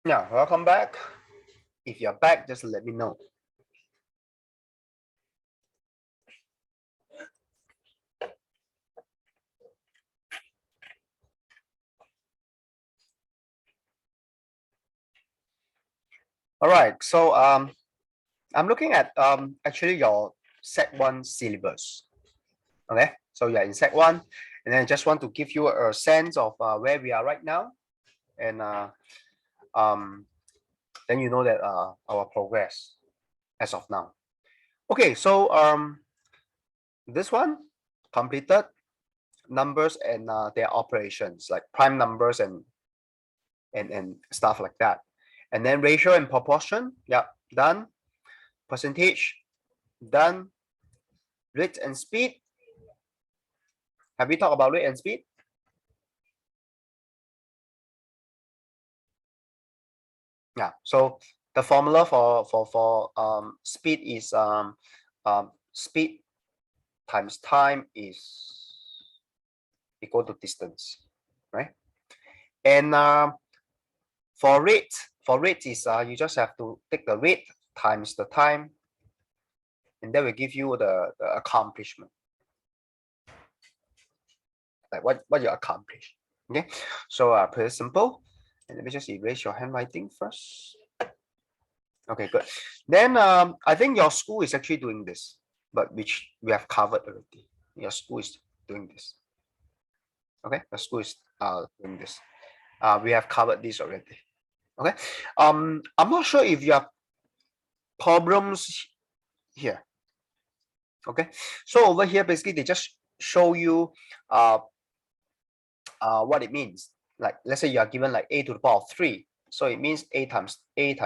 Yeah, welcome back. If you're back, just let me know. All right, so I'm looking at actually your Sec 1 syllabus. Okay, so you're in Sec 1, and then I just want to give you a sense of where we are right now, and then you know that our progress as of now. Okay, so this one completed numbers and their operations like prime numbers and stuff like that, and then ratio and proportion, yeah, done. Percentage, done. Rate and speed, have we talked about rate and speed? Yeah, so the formula for speed is speed times time is equal to distance, right? And for rate is you just have to take the rate times the time, and that will give you the accomplishment, like what you accomplish. Okay, so pretty simple. And let me just erase your handwriting first. Okay, good. Then I think your school is actually doing this, but which we have covered already. Your school is doing this. Okay, the school is doing this. We have covered this already. Okay. I'm not sure if you have problems here. Okay, so over here basically they just show you what it means. Like let's say you are given like a to the power of 3, so it means a times a.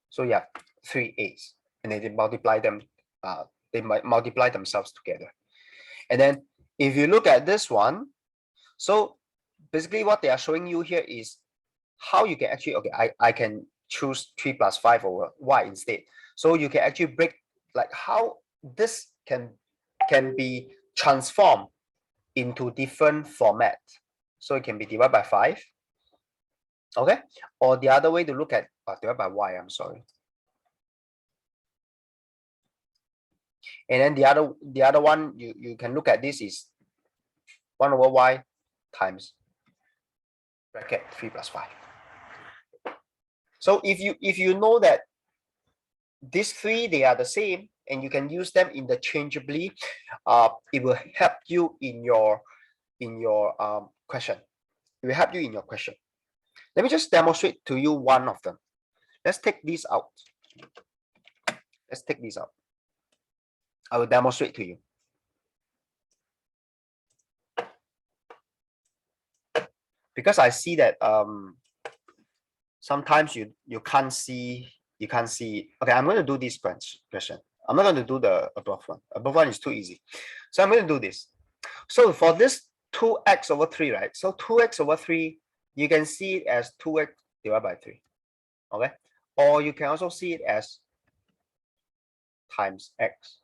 So you have 3 a's, and then they multiply them. They might multiply themselves together. And then if you look at this one, so basically what they are showing you here is how you can actually, okay, I can choose 3 plus 5 over y instead. So you can actually break like how this can be transformed into different format. So it can be divided by 5. Okay, or the other way to look at divided by y, I'm sorry. And then the other one you can look at this is 1 over y times bracket 3 plus 5. So if you know that these three, they are the same and you can use them interchangeably, it will help you in your question. It will help you in your question. Let me just demonstrate to you one of them. Let's take this out. Let's take this out. I will demonstrate to you. Because I see that sometimes you can't see Okay, I'm going to do this question. I'm not going to do the above one. Above one is too easy. So I'm going to do this. So for this 2x over 3, right? So 2x over 3, you can see it as 2x divided by 3. Okay? Or you can also see it as times x.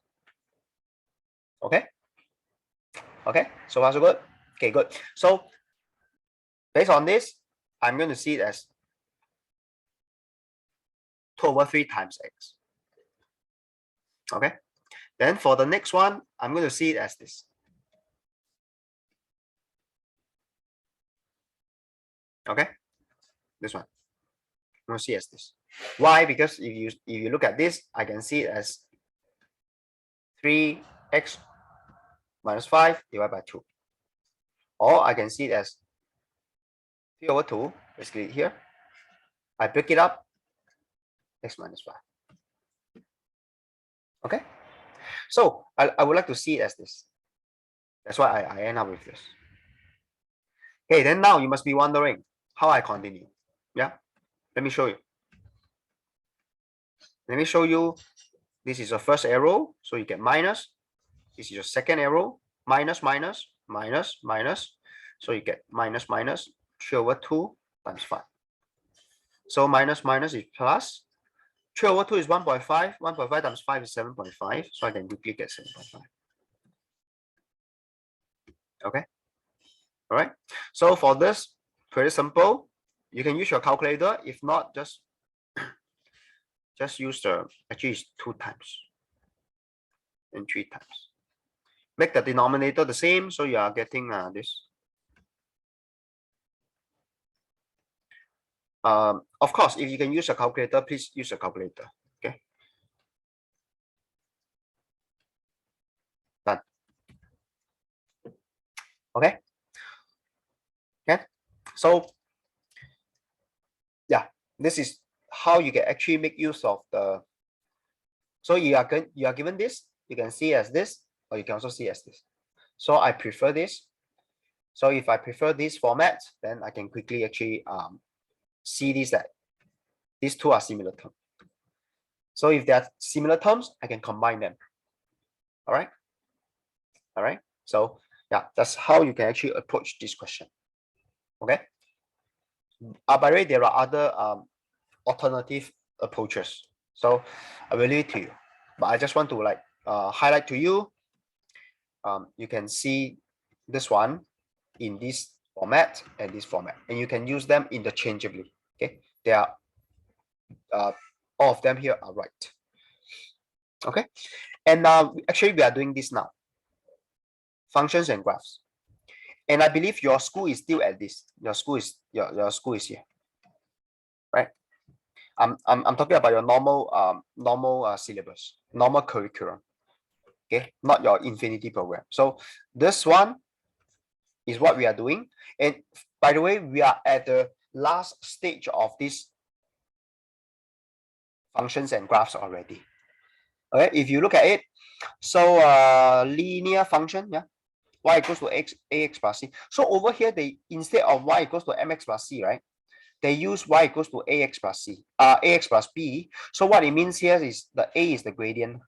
Okay? Okay, so far so good. Okay, good. So based on this, I'm going to see it as 2 over 3 times x. Okay? Then for the next one, I'm going to see it as this. Okay? This one. I'm going to see it as this. Why? Because if you look at this, I can see it as 3x minus 5 divided by 2. Or I can see it as 3 over 2, basically here. I break it up, x minus 5. Okay? So I would like to see it as this. That's why I end up with this. Okay, then now you must be wondering how I continue. Yeah? Let me show you. Let me show you. This is your first arrow, so you get minus. This is your second arrow, minus, minus, minus, minus. So you get minus, minus, 3 over 2 times 5. So minus, minus is plus. 3 over 2 is 1.5. 1.5 times 5 is 7.5. So I can quickly get 7.5. Okay. All right. So for this, pretty simple. You can use your calculator. If not, just use the, actually it's 2 times and 3 times. Make the denominator the same, so you are getting this. Of course, if you can use a calculator, please use a calculator. Okay. Done. Okay. Okay. So yeah, this is how you can actually make use of the. So you are given this. You can see as this, or you can also see as this. So I prefer this. So if I prefer this format, then I can quickly actually see this, that these two are similar terms. So if they are similar terms, I can combine them. All right. All right. So yeah, that's how you can actually approach this question. Okay. By the way, there are other alternative approaches. So I will leave it to you, but I just want to like highlight to you. You can see this one in this format and this format, and you can use them interchangeably. Okay, they are all of them here are right. Okay, and actually we are doing this now. Functions and graphs, and I believe your school is still at this. Your school is here, right? I'm talking about your normal syllabus, normal curriculum. Okay, not your infinity program. So this one is what we are doing. And by the way, we are at the last stage of this functions and graphs already. Okay, if you look at it, so linear function, yeah, y equals to ax plus c. So over here, they instead of y equals to mx plus c, right? They use y equals to ax plus c, ax plus b. So what it means here is the a is the gradient,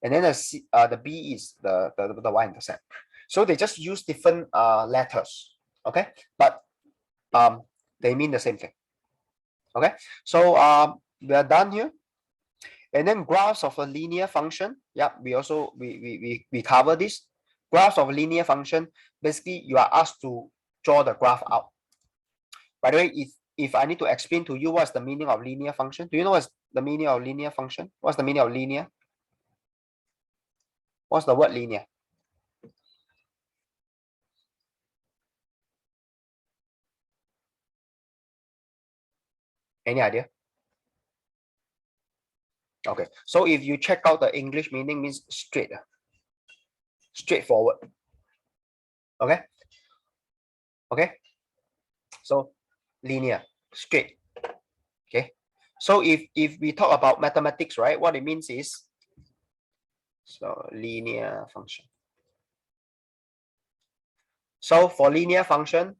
and then the b is the y-intercept. So they just use different letters, okay? But they mean the same thing. Okay, so we are done here. And then graphs of a linear function. Yeah, we also we cover this. Graphs of a linear function. Basically, you are asked to draw the graph out. By the way, if I need to explain to you what's the meaning of linear function, do you know what's the meaning of linear function? What's the meaning of linear? What's the word linear? Any idea? Okay, so if you check out the English meaning, means straight, straightforward. Okay, okay, so linear, straight. Okay, so if we talk about mathematics, right, what it means is, so linear function. So for linear function,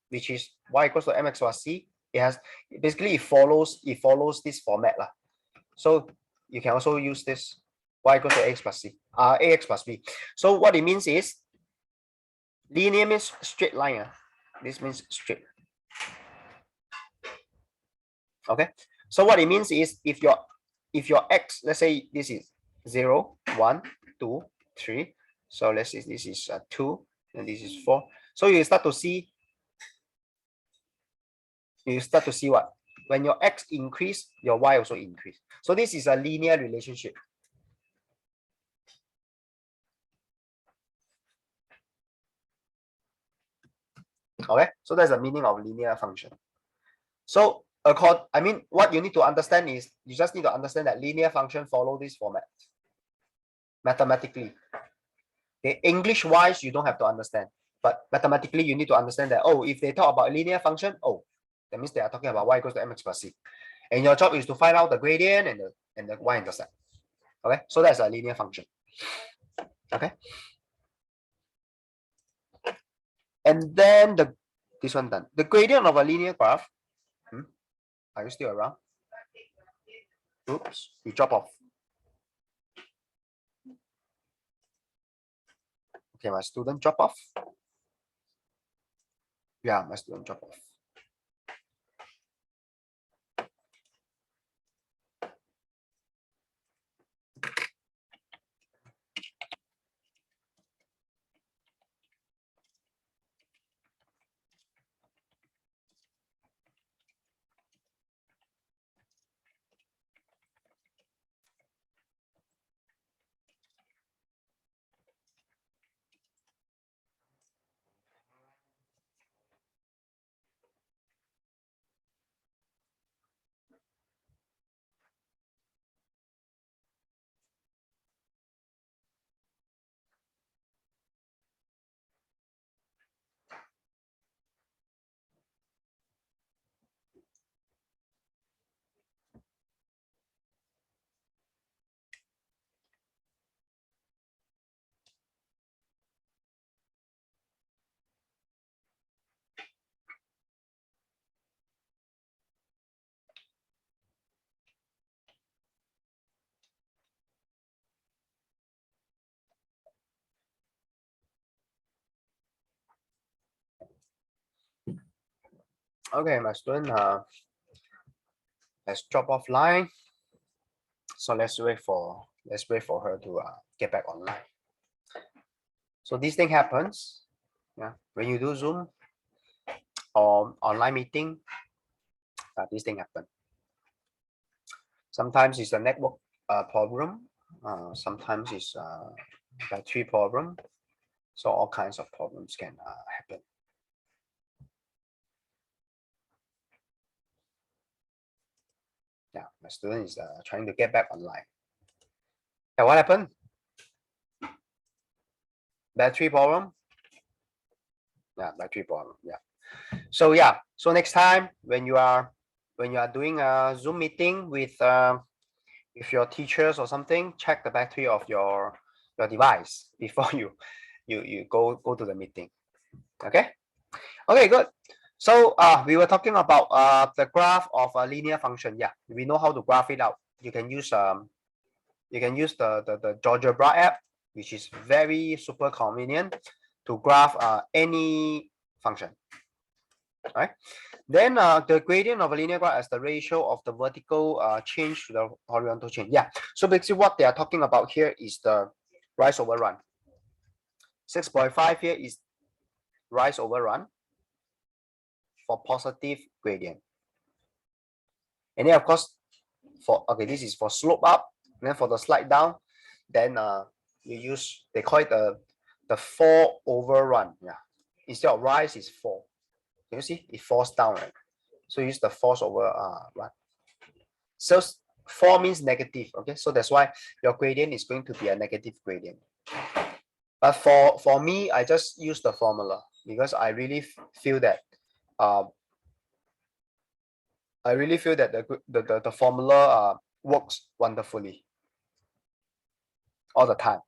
which is y equals to mx plus c, it has basically it follows this format lah. So you can also use this y equals to ax plus c, ax plus b. So what it means is, linear means straight line. This means straight. Okay. So what it means is, if your x, let's say this is 0, 1, 2, 3. So let's say this is 2 and this is 4. So you start to see what? When your x increase, your y also increase. So this is a linear relationship. Okay, so that's the meaning of linear function. So what you need to understand is, you just need to understand that linear function follow this format mathematically. Okay, English wise, you don't have to understand, but mathematically you need to understand that, oh, if they talk about linear function, oh, that means they are talking about y equals to mx plus c, and your job is to find out the gradient and the y-intercept. Okay, so that's a linear function. Okay, and then this one done. The gradient of a linear graph. Are you still around? Oops, you drop off. Okay, my student drop off. Yeah, my student drop off. Okay, my student has dropped offline. So let's wait for her to get back online. So this thing happens, yeah, when you do Zoom or online meeting. This thing happen. Sometimes it's a network problem. Sometimes it's battery problem. So all kinds of problems can happen. Yeah, my student is trying to get back online. And what happened? Battery problem. Yeah, battery problem. Yeah. So yeah. So next time when you are doing a Zoom meeting with your teachers or something, check the battery of your device before you go to the meeting. Okay. Okay. Good. So we were talking about the graph of a linear function. Yeah, we know how to graph it out. You can use the GeoGebra app, which is very super convenient to graph any function. Right. Then the gradient of a linear graph is the ratio of the vertical change to the horizontal change. Yeah. So basically, what they are talking about here is the rise over run. 6.5 here is rise over run for positive gradient. And then of course, this is for slope up. And then for the slide down, then you use, they call it the fall over run. Yeah. Instead of rise, is fall. Can you see? It falls down, right? So use the force over run. So fall means negative. Okay, so that's why your gradient is going to be a negative gradient. But for me, I just use the formula because I really feel that the formula works wonderfully all the time.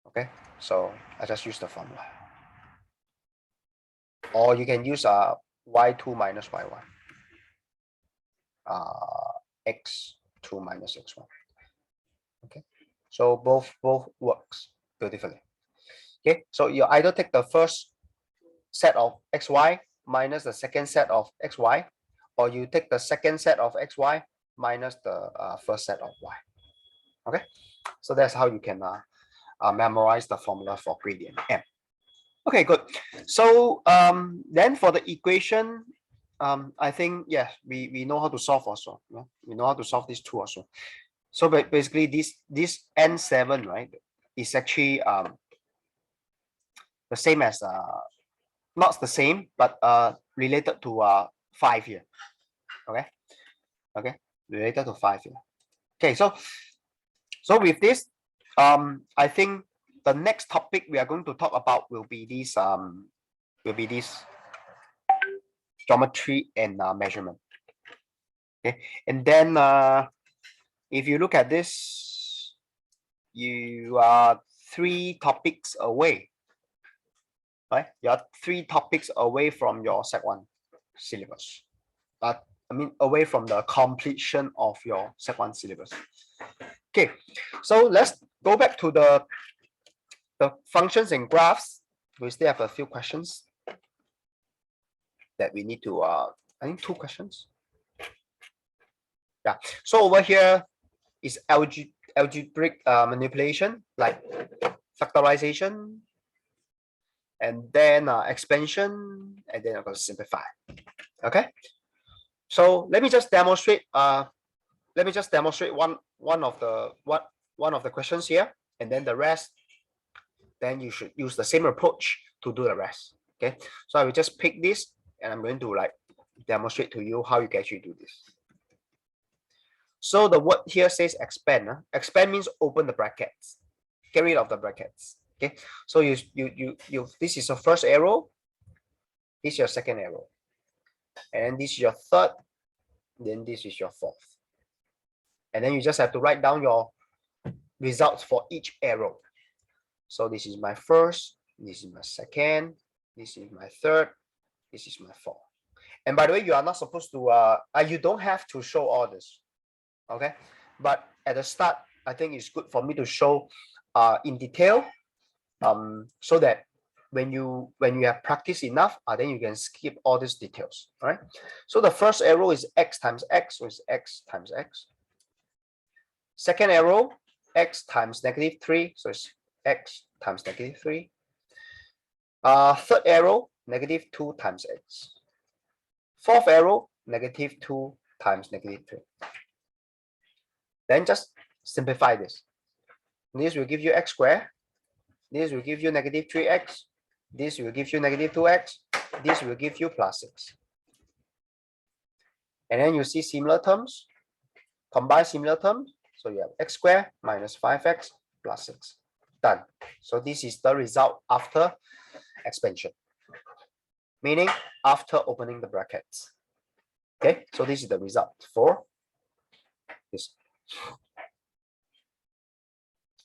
Okay, so I just use the formula. Or you can use y2 minus y1, x2 minus x1. Okay, so both works beautifully. Okay, so you either take the first set of xy minus the second set of xy, or you take the second set of xy minus the first set of y. Okay, so that's how you can memorize the formula for gradient m. Okay, good. So then for the equation, I think yeah, we know how to solve also. Yeah? We know how to solve these two also. So basically, this n7, right, is actually the same as not the same, but related to 5 here. Okay, related to 5 here. Okay, so with this, I think the next topic we are going to talk about will be this geometry and measurement. Okay, and then if you look at this, you are 3 topics away. Right, you are 3 topics away from your Sec 1 syllabus. I mean, away from the completion of your Sec 1 syllabus. Okay, so let's go back to the functions and graphs. We still have a few questions that we need to I think 2 questions. Yeah, so over here is algebraic manipulation, like factorization, and then expansion, and then I'm going to simplify. Okay, so let me just demonstrate one of the questions here, and then the rest, then you should use the same approach to do the rest. Okay, so I will just pick this and I'm going to like demonstrate to you how you can actually do this. So the word here says expand. Expand means open the brackets, get rid of the brackets. Okay, so you this is your first arrow, this is your second arrow, and this is your third, then this is your fourth, and then you just have to write down your results for each arrow. So this is my first, this is my second, this is my third, this is my fourth. And by the way, you are not supposed to you don't have to show all this. Okay, but at the start, I think it's good for me to show in detail, so that when you have practiced enough, then you can skip all these details. All right. So the first arrow is x times x, so it's x times x. Second arrow, x times -3, so it's x times -3. Third arrow, -2 times x. Fourth arrow, -2 times -3. Then just simplify this. This will give you x squared. This will give you -3x. This will give you -2x. This will give you +6. And then you see similar terms. Combine similar terms. So you have x squared minus 5x plus 6. Done. So this is the result after expansion. Meaning after opening the brackets. Okay, so this is the result for this.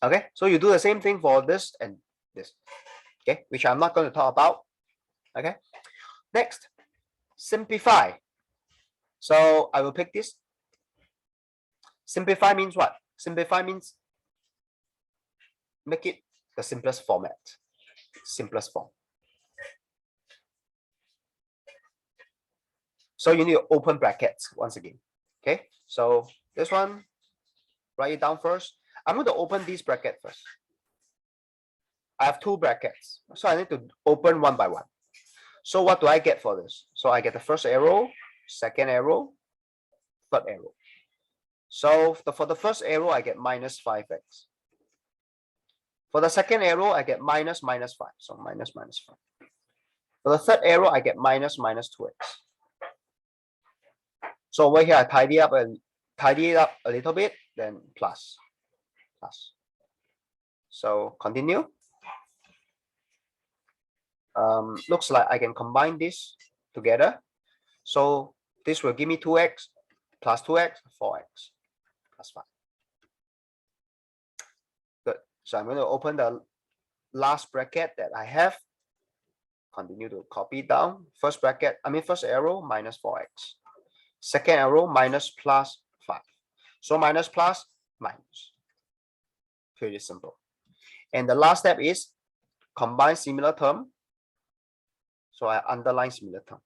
Okay, so you do the same thing for this and this. Okay, which I'm not going to talk about. Okay, next, simplify. So I will pick this. Simplify means what? Simplify means make it the simplest format. Simplest form. So you need to open brackets once again. Okay, so this one, write it down first. I'm going to open this bracket first. I have two brackets, so I need to open one by one. So what do I get for this? So I get the first arrow, second arrow, third arrow. So for the first arrow, I get minus 5x. For the second arrow, I get minus 5. So minus 5. For the third arrow, I get minus 2x. So over here, I tidy it up a little bit, then plus. So continue. Looks like I can combine this together. So this will give me 2x plus 2x, 4x plus 5. Good. So I'm going to open the last bracket that I have. Continue to copy down. First arrow minus 4x. Second arrow minus plus 5. So minus plus minus. Pretty simple. And the last step is combine similar term. So I underline similar term.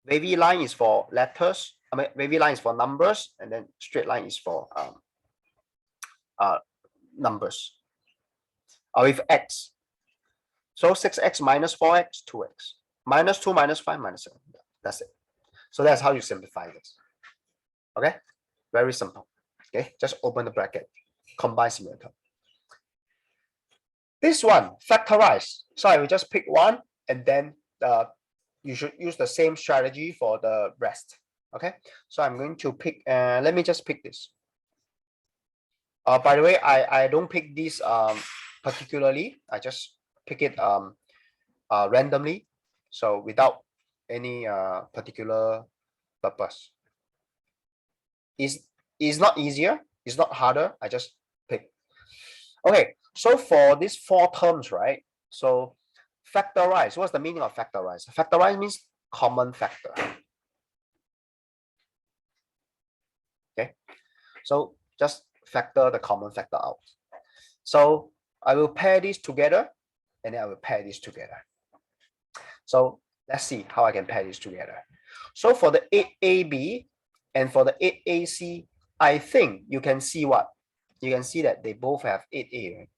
Wavy line is for letters. Wavy line is for numbers, and then straight line is for numbers. With x. So 6x minus 4x, 2x. Minus 2 minus 5 minus 7. That's it. So that's how you simplify this. Okay? Very simple. Okay? Just open the bracket. Combine similar term. This one, factorize. So I will just pick one, and then you should use the same strategy for the rest. Okay? So I'm going to pick, let me just pick this. By the way, I don't pick this particularly. I just pick it randomly. So without any particular purpose. It's not easier. It's not harder. I just pick. Okay. So for these 4 terms, right? So factorize. What's the meaning of factorize? Factorize means common factor. Okay. So just factor the common factor out. So I will pair these together, and then I will pair these together. So let's see how I can pair these together. So for the 8AB and for the 8AC, I think you can see what? You can see that they both have 8A, right?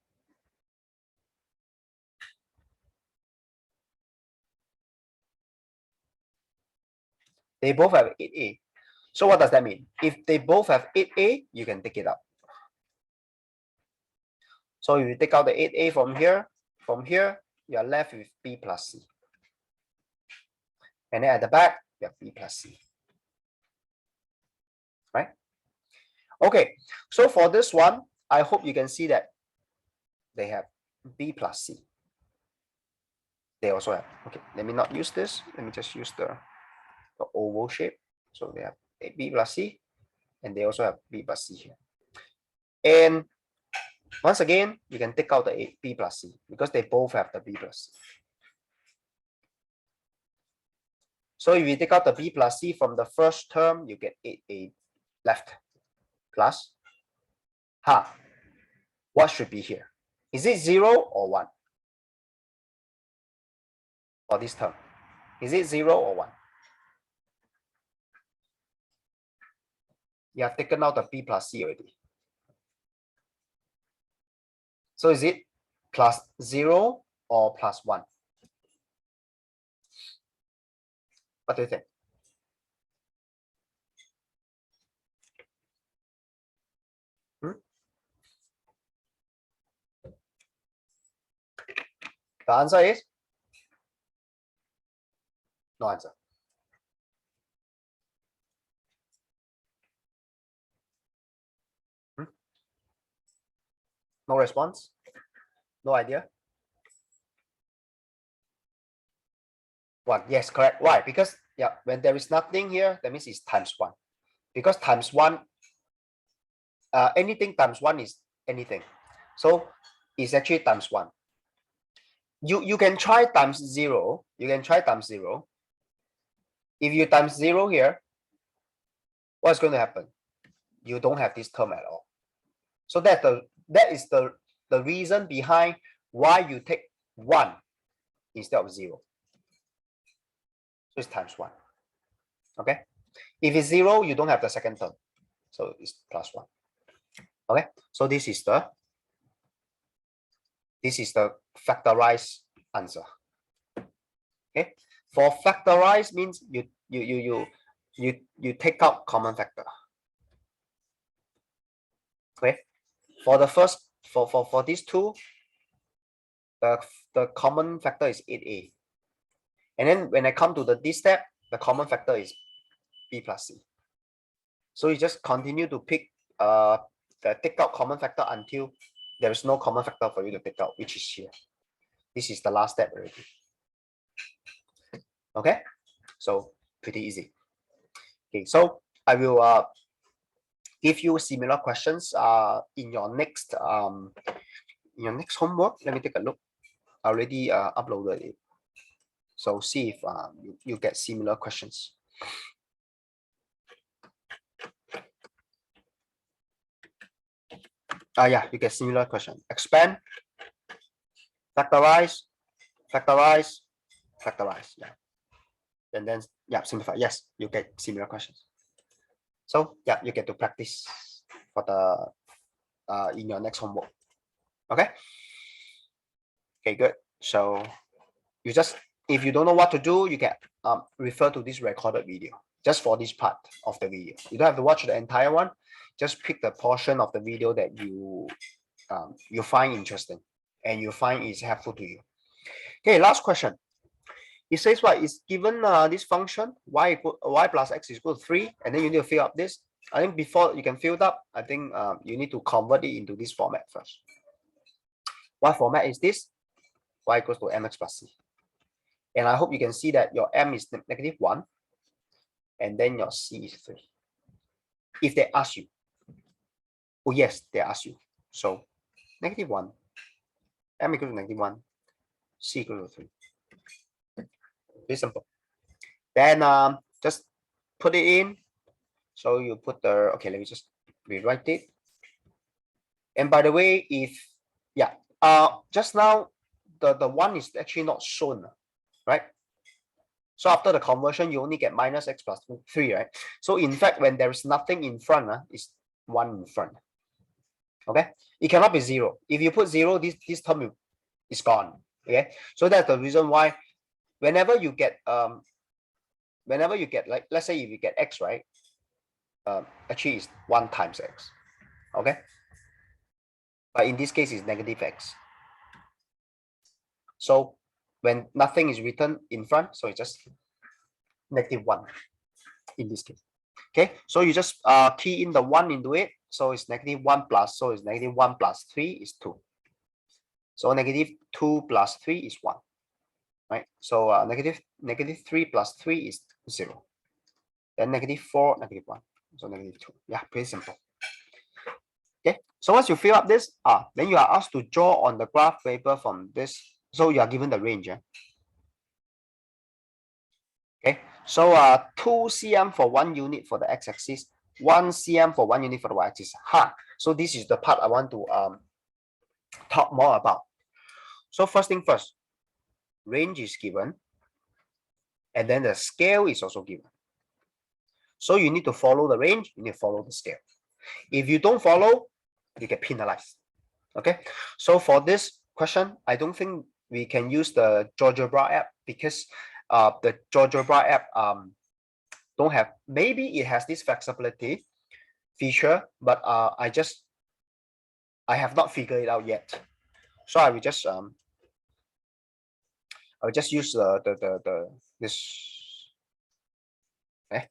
They both have 8A. So what does that mean? If they both have 8A, you can take it out. So if you take out the 8A from here, you are left with B plus C. And then at the back, you have B plus C. Right? Okay, so for this one, I hope you can see that they have B plus C. They also have, okay, let me not use this. Let me just use the oval shape. So they have B plus C, and they also have B plus C here. And once again, you can take out the B plus C because they both have the B plus C. So if you take out the B plus C from the first term, you get 8A left plus. What should be here? Is it 0 or 1? for this term? Is it 0 or 1? You have taken out the b plus c already. So is it plus 0 or plus 1? What do you think? The answer is no answer. No response? No idea? 1. Yes, correct. Why? Because yeah, when there is nothing here, that means it's times 1. Because times 1, anything times 1 is anything. So it's actually times 1. You can try times 0. You can try times 0. If you times 0 here, what's going to happen? You don't have this term at all. So that is the reason behind why you take 1 instead of 0. So it's times 1. Okay. If it's 0, you don't have the second term. So it's plus 1. Okay. So this is the factorized answer. Okay. For factorized means you take out common factor. Okay. For the first for these two, the common factor is 8a. And then when I come to this step, the common factor is b plus c. So you just continue to pick take out common factor until there is no common factor for you to take out, which is here. This is the last step already. Okay, so pretty easy. Okay, so I will give you similar questions in your next homework. Let me take a look. I already uploaded it. So see if you get similar questions. Yeah, you get similar question. Expand, factorize, factorize, factorize. Yeah. And then yeah, simplify. Yes, you get similar questions. So yeah, you get to practice for the in your next homework. Okay. Okay, good. So you just, if you don't know what to do, you can refer to this recorded video just for this part of the video. You don't have to watch the entire one. Just pick the portion of the video that you find interesting and you find is helpful to you. Okay, last question. It says what is given this function y plus x is equal to 3, and then you need to fill up this. I think before you can fill it up, I think you need to convert it into this format first. What format is this? Y equals to mx plus c. And I hope you can see that your m is -1, and then your c is 3. If they ask you, oh yes, they ask you. So -1, m equals to -1, c equals to 3. Very simple. Then just put it in. So you put the, okay, let me just rewrite it. And by the way, if yeah, just now the 1 is actually not shown, right? So after the conversion, you only get -x plus 3, right? So in fact, when there is nothing in front, it's 1 in front. Okay, it cannot be 0. If you put 0, this term is gone. Okay, so that's the reason why whenever you get like, let's say if you get x, right, actually it's 1 times x. Okay, but in this case it's -x. So when nothing is written in front, so it's just -1 in this case. Okay, so you just key in the 1 into it, so it's -1 plus, so it's -1 plus 3 is 2. So -2 plus 3 is 1, right? So -3 plus 3 is 0. Then -4, -1, so -2. Yeah, pretty simple. Okay, so once you fill up this, then you are asked to draw on the graph paper from this. So you are given the range. Okay, so 2 cm for 1 unit for the x-axis, 1 cm for 1 unit for the y-axis. So this is the part I want to talk more about. So first thing first, range is given. and then the scale is also given. So you need to follow the range, you need to follow the scale. If you don't follow, you get penalized. Okay, so for this question, I don't think we can use the GeoGebra app because the GeoGebra app don't have, maybe it has this flexibility feature, but I have not figured it out yet. So I will just use this. Okay.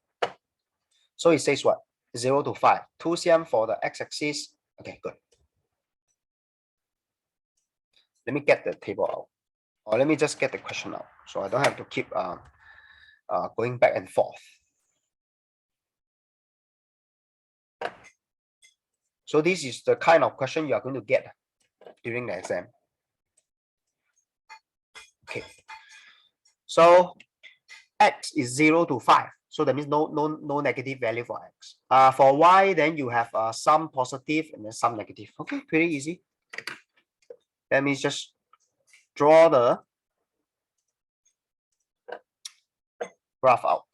So it says what? 0 to 5, 2 cm for the x-axis. Okay, good. Let me get the table out, or let me just get the question out, so I don't have to keep going back and forth. So this is the kind of question you are going to get during the exam. Okay. So x is 0 to 5. So that means no negative value for x. For y, then you have some positive and then some negative. Okay, pretty easy. Let me just draw the graph out.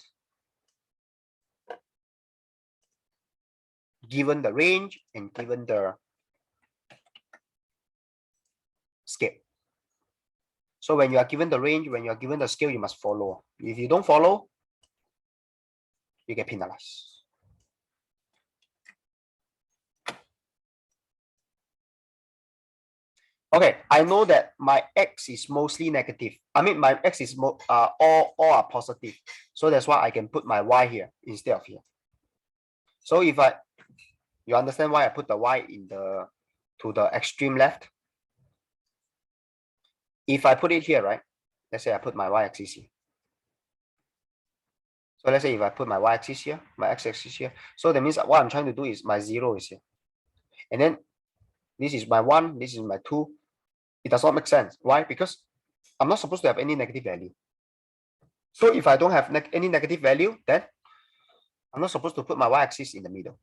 Given the range and given the scale. So when you are given the range, when you are given the scale, you must follow. If you don't follow, you get penalized. Okay, I know that my x is mostly negative. I mean, my x is all are positive. So that's why I can put my y here instead of here. So if you understand why I put the y to the extreme left. If I put it here, right? Let's say I put my y-axis here. So let's say if I put my y-axis here, my x-axis here. So that means what I'm trying to do is my 0 is here. And then this is my 1, this is my 2. It does not make sense. Why? Because I'm not supposed to have any negative value. So if I don't have any negative value, then I'm not supposed to put my y-axis in the middle.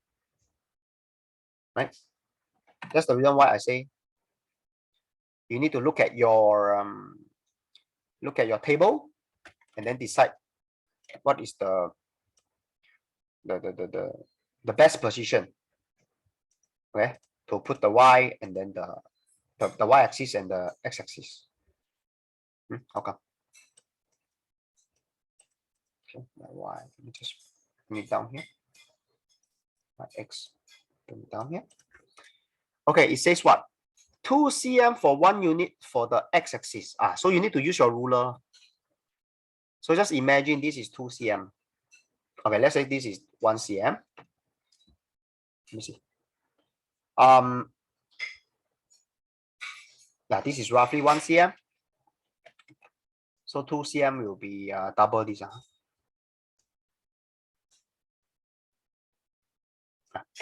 Right? That's the reason why I say you need to look at your table and then decide what is the best position, okay, to put the y and then the y-axis and the x-axis. How come? Okay, my y, let me just bring it down here. My x, bring it down here. Okay, it says what? 2 cm for 1 unit for the x-axis. So you need to use your ruler. So just imagine this is 2 cm. Okay, let's say this is 1 cm. Let me see. Now this is roughly 1 cm. So 2 cm will be double this.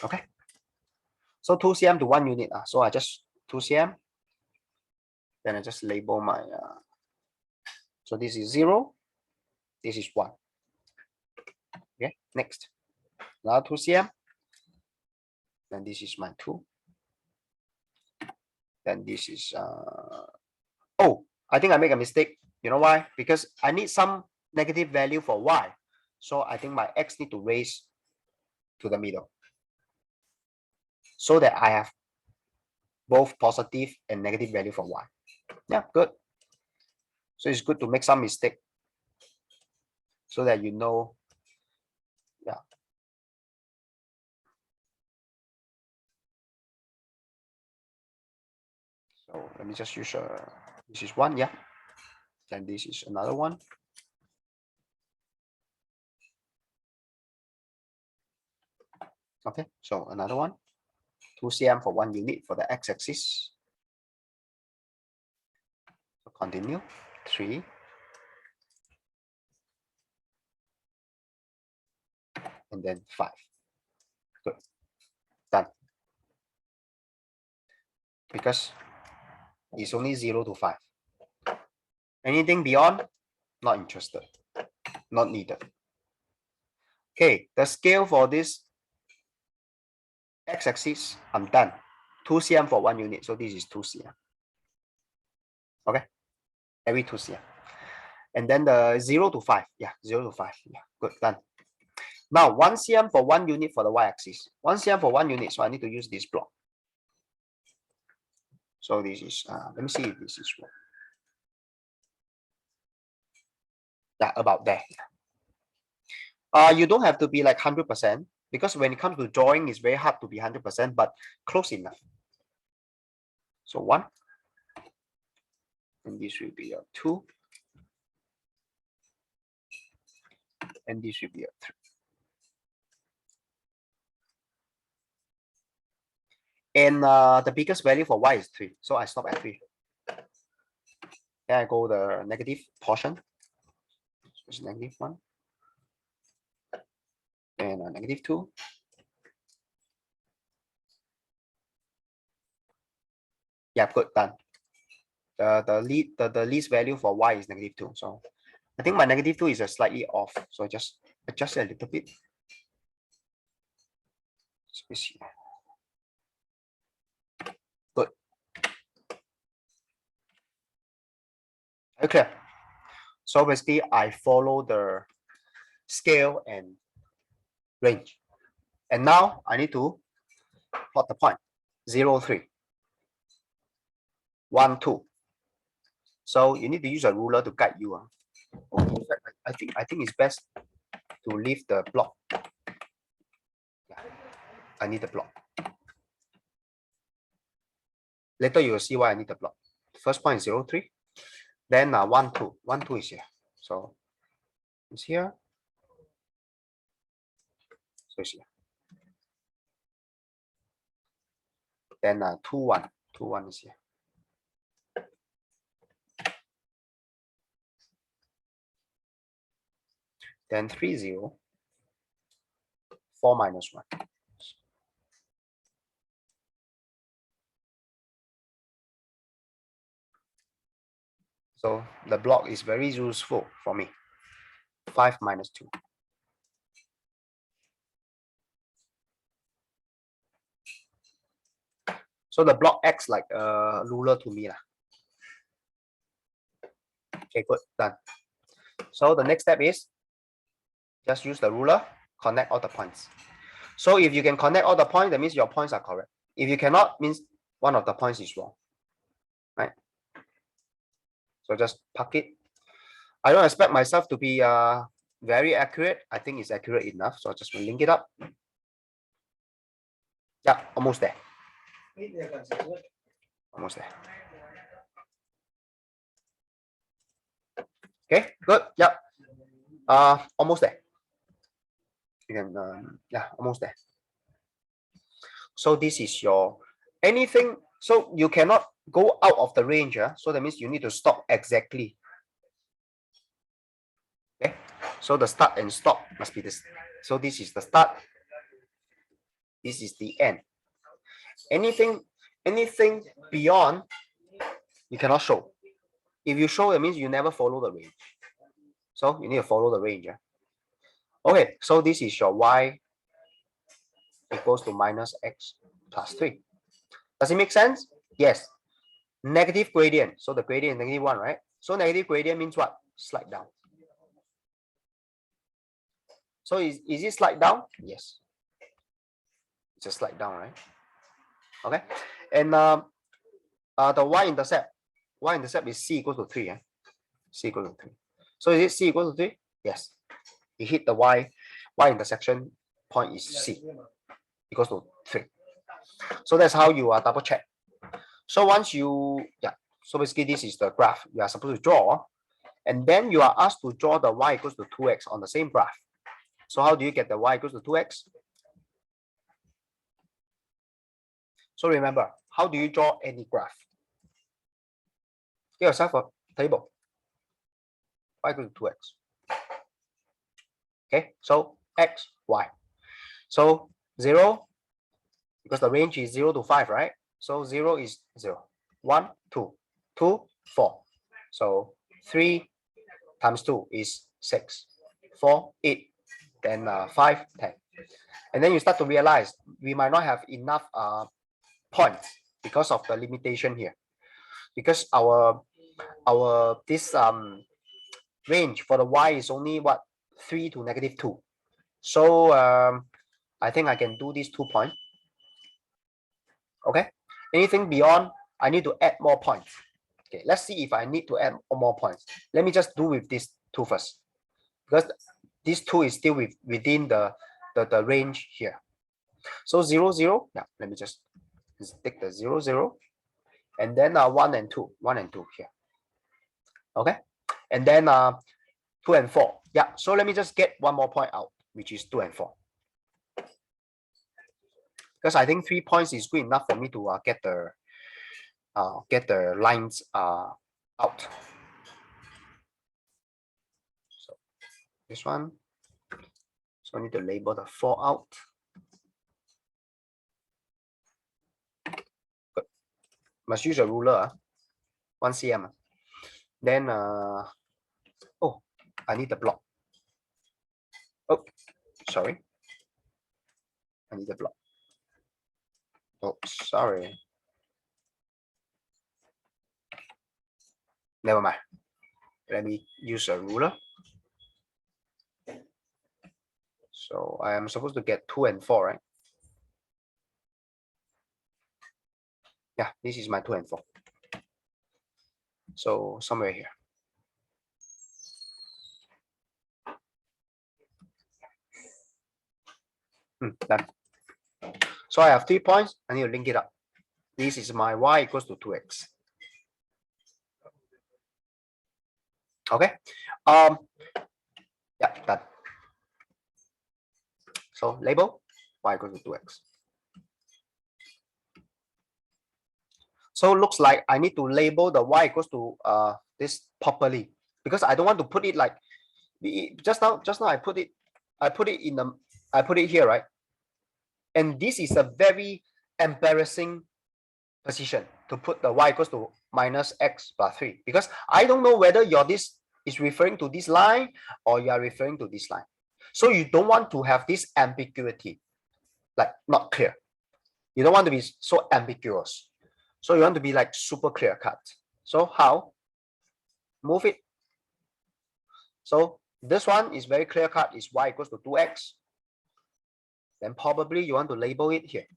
Okay. So 2 cm to 1 unit. So I just 2 cm. Then I just label my. So this is 0. This is 1. Okay. Next. Now 2 cm. Then this is my 2. Then this is. Oh, I think I make a mistake. You know why? Because I need some negative value for y. So I think my x need to raise to the middle, so that I have both positive and negative value for y. Yeah, good. So it's good to make some mistake so that you know. Yeah. So let me just use this is 1, yeah. Then this is another one. Okay, so another one. 2 cm for 1 unit for the x-axis. So continue. 3. And then 5. Good. Done. Because it's only 0 to 5. Anything beyond, not interested. Not needed. Okay, the scale for this x-axis, I'm done. 2 cm for 1 unit. So this is 2 cm. Okay, every 2 cm. And then the 0 to 5. Yeah, 0 to 5. Yeah, good, done. Now 1 cm for 1 unit for the y-axis. 1 cm for 1 unit. So I need to use this block. So this is, let me see if this is wrong. Yeah, about there. You don't have to be like 100% because when it comes to drawing, it's very hard to be 100%, but close enough. So 1, and this will be a 2, and this will be a 3. And the biggest value for y is 3, so I stop at 3. Then I go the negative portion, so it's -1, and -2. Yeah, good, done. The least value for y is -2, so I think my -2 is slightly off, so just adjust it a little bit. So we see. Good. Okay. So basically, I follow the scale and range, and now I need to plot the point 0, 3, 1, 2. So you need to use a ruler to guide you. In fact, I think it's best to leave the block. Yeah, I need the block. Later you will see why I need the block. First point is 0, 3. Then 1, 2. 1, 2 is here. So it's here. So it's here. Then 2, 1. 2, 1 is here. Then 3, 0. 4 minus 1. So the block is very useful for me. 5 minus 2. So the block acts like a ruler to me. Okay, good, done. So the next step is just use the ruler, connect all the points. So if you can connect all the points, that means your points are correct. If you cannot, means one of the points is wrong, right? So just park it. I don't expect myself to be very accurate. I think it's accurate enough. So just link it up. Yeah, almost there. Almost there. Okay, good. Yeah. Almost there. You can yeah, almost there. So this is your anything. So you cannot go out of the range. So that means you need to stop exactly. Okay. So the start and stop must be this. So this is the start. This is the end. Anything beyond, you cannot show. If you show, it means you never follow the range. So you need to follow the range. Okay, so this is your y equals to minus x plus 3. Does it make sense? Yes. Negative gradient. So the gradient is -1, right? So negative gradient means what? Slide down. So is it slide down? Yes. It's a slide down, right? Okay. And the y-intercept. Y-intercept is c equals to 3. C equals to 3. So is it c equals to 3? Yes. You hit the y-intersection point is c equals to 3. So that's how you double check. So once you, yeah, so basically this is the graph you are supposed to draw. And then you are asked to draw the y equals to 2x on the same graph. So how do you get the y equals to 2x? So remember, how do you draw any graph? Get yourself a table. Y equals to 2x. Okay, so x, y. So 0, because the range is 0 to 5, right? So 0 is 0. 1, 2, 2, 4. So 3 times 2 is 6. 4, 8. Then 5, 10. And then you start to realize we might not have enough points because of the limitation here. Because our this range for the y is only what, 3 to -2. So I think I can do these 2 points. Okay, anything beyond, I need to add more points. Okay, let's see if I need to add more points. Let me just do with these 2 first, because this 2 is still within the range here. So 0, 0. Yeah, let me just take the 0, 0, and then 1 and 2, 1 and 2 here. Okay, and then 2 and 4. Yeah, so let me just get one more point out, which is 2 and 4. Because I think 3 points is good enough for me to get the lines out. So this one. So I need to label the 4 out. Good. Must use a ruler, 1 cm. Then oh, I need the block. Oh, sorry. I need the block. Oh, sorry. Never mind. Let me use a ruler. So I am supposed to get 2 and 4, right? Yeah, this is my 2 and 4. So somewhere here. Done. So I have 3 points. I need to link it up. This is my y equals to 2x. Okay. Yeah, done. So label y equals to 2x. So it looks like I need to label the y equals to this properly, because I don't want to put it like just now I put it here, right? And this is a very embarrassing position to put the y equals to minus x plus 3, because I don't know whether this is referring to this line or you are referring to this line. So you don't want to have this ambiguity, like not clear. You don't want to be so ambiguous. So you want to be like super clear cut. So how? Move it. So this one is very clear cut, is y equals to 2x. Then probably you want to label it here.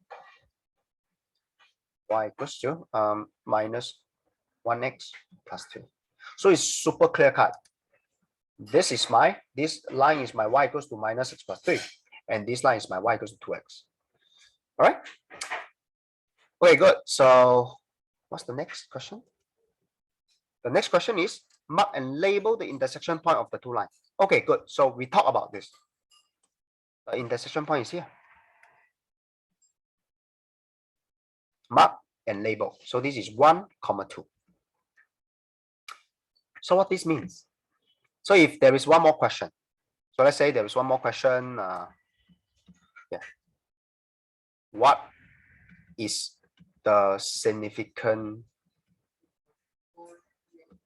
Y equals to minus 1x plus 2. So it's super clear cut. This line is my y equals to minus x plus 3. And this line is my y equals to 2x. All right. Okay, good. So what's the next question? The next question is mark and label the intersection point of the 2 lines. Okay, good. So we talk about this. The intersection point is here. Mark and label. So this is 1, 2. So what this means? So if there is one more question, so let's say there is one more question. Yeah. What is the significance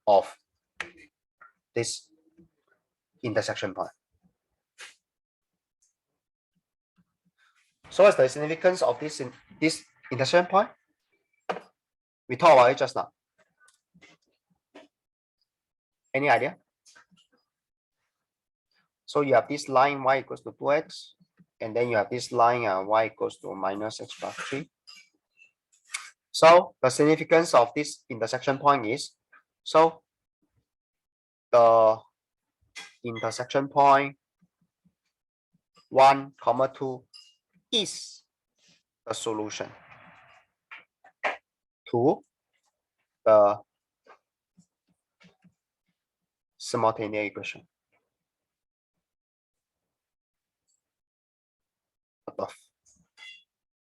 of this intersection point? So what's the significance of this intersection point? We talked about it just now. Any idea? So you have this line y equals to 2x, and then you have this line y equals to minus x plus 3. So the significance of this intersection point is, so the intersection point 1, 2 is the solution to the simultaneous equation above.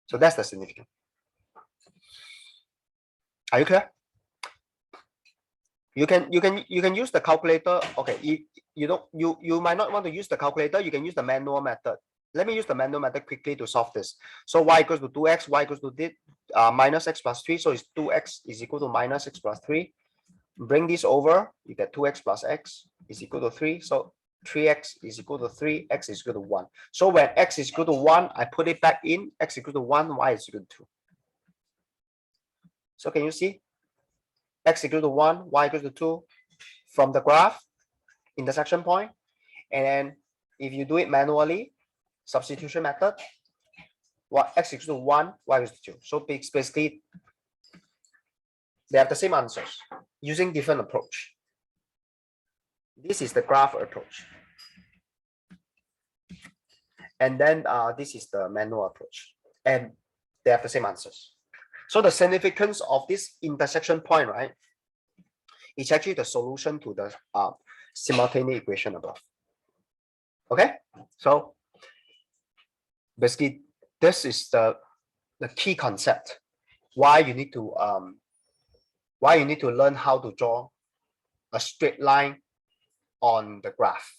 So that's the significance. Are you clear? You can use the calculator. Okay, you might not want to use the calculator. You can use the manual method. Let me use the manual method quickly to solve this. So y equals to 2x, y equals to minus x plus 3. So it's 2x is equal to minus x plus 3. Bring this over, you get 2x plus x is equal to 3. So 3x is equal to 3, x is equal to 1. So when x is equal to 1, I put it back in, x is equal to 1, y is equal to 2. So can you see? X equal to 1, y equals to 2. From the graph, intersection point, and then if you do it manually, substitution method, what x equals to 1, y equals to 2. So basically, they have the same answers using different approach. This is the graph approach. And then this is the manual approach. And they have the same answers. So the significance of this intersection point, right, is actually the solution to the simultaneous equation above. Okay, so basically this is the key concept why you need to learn how to draw a straight line on the graph,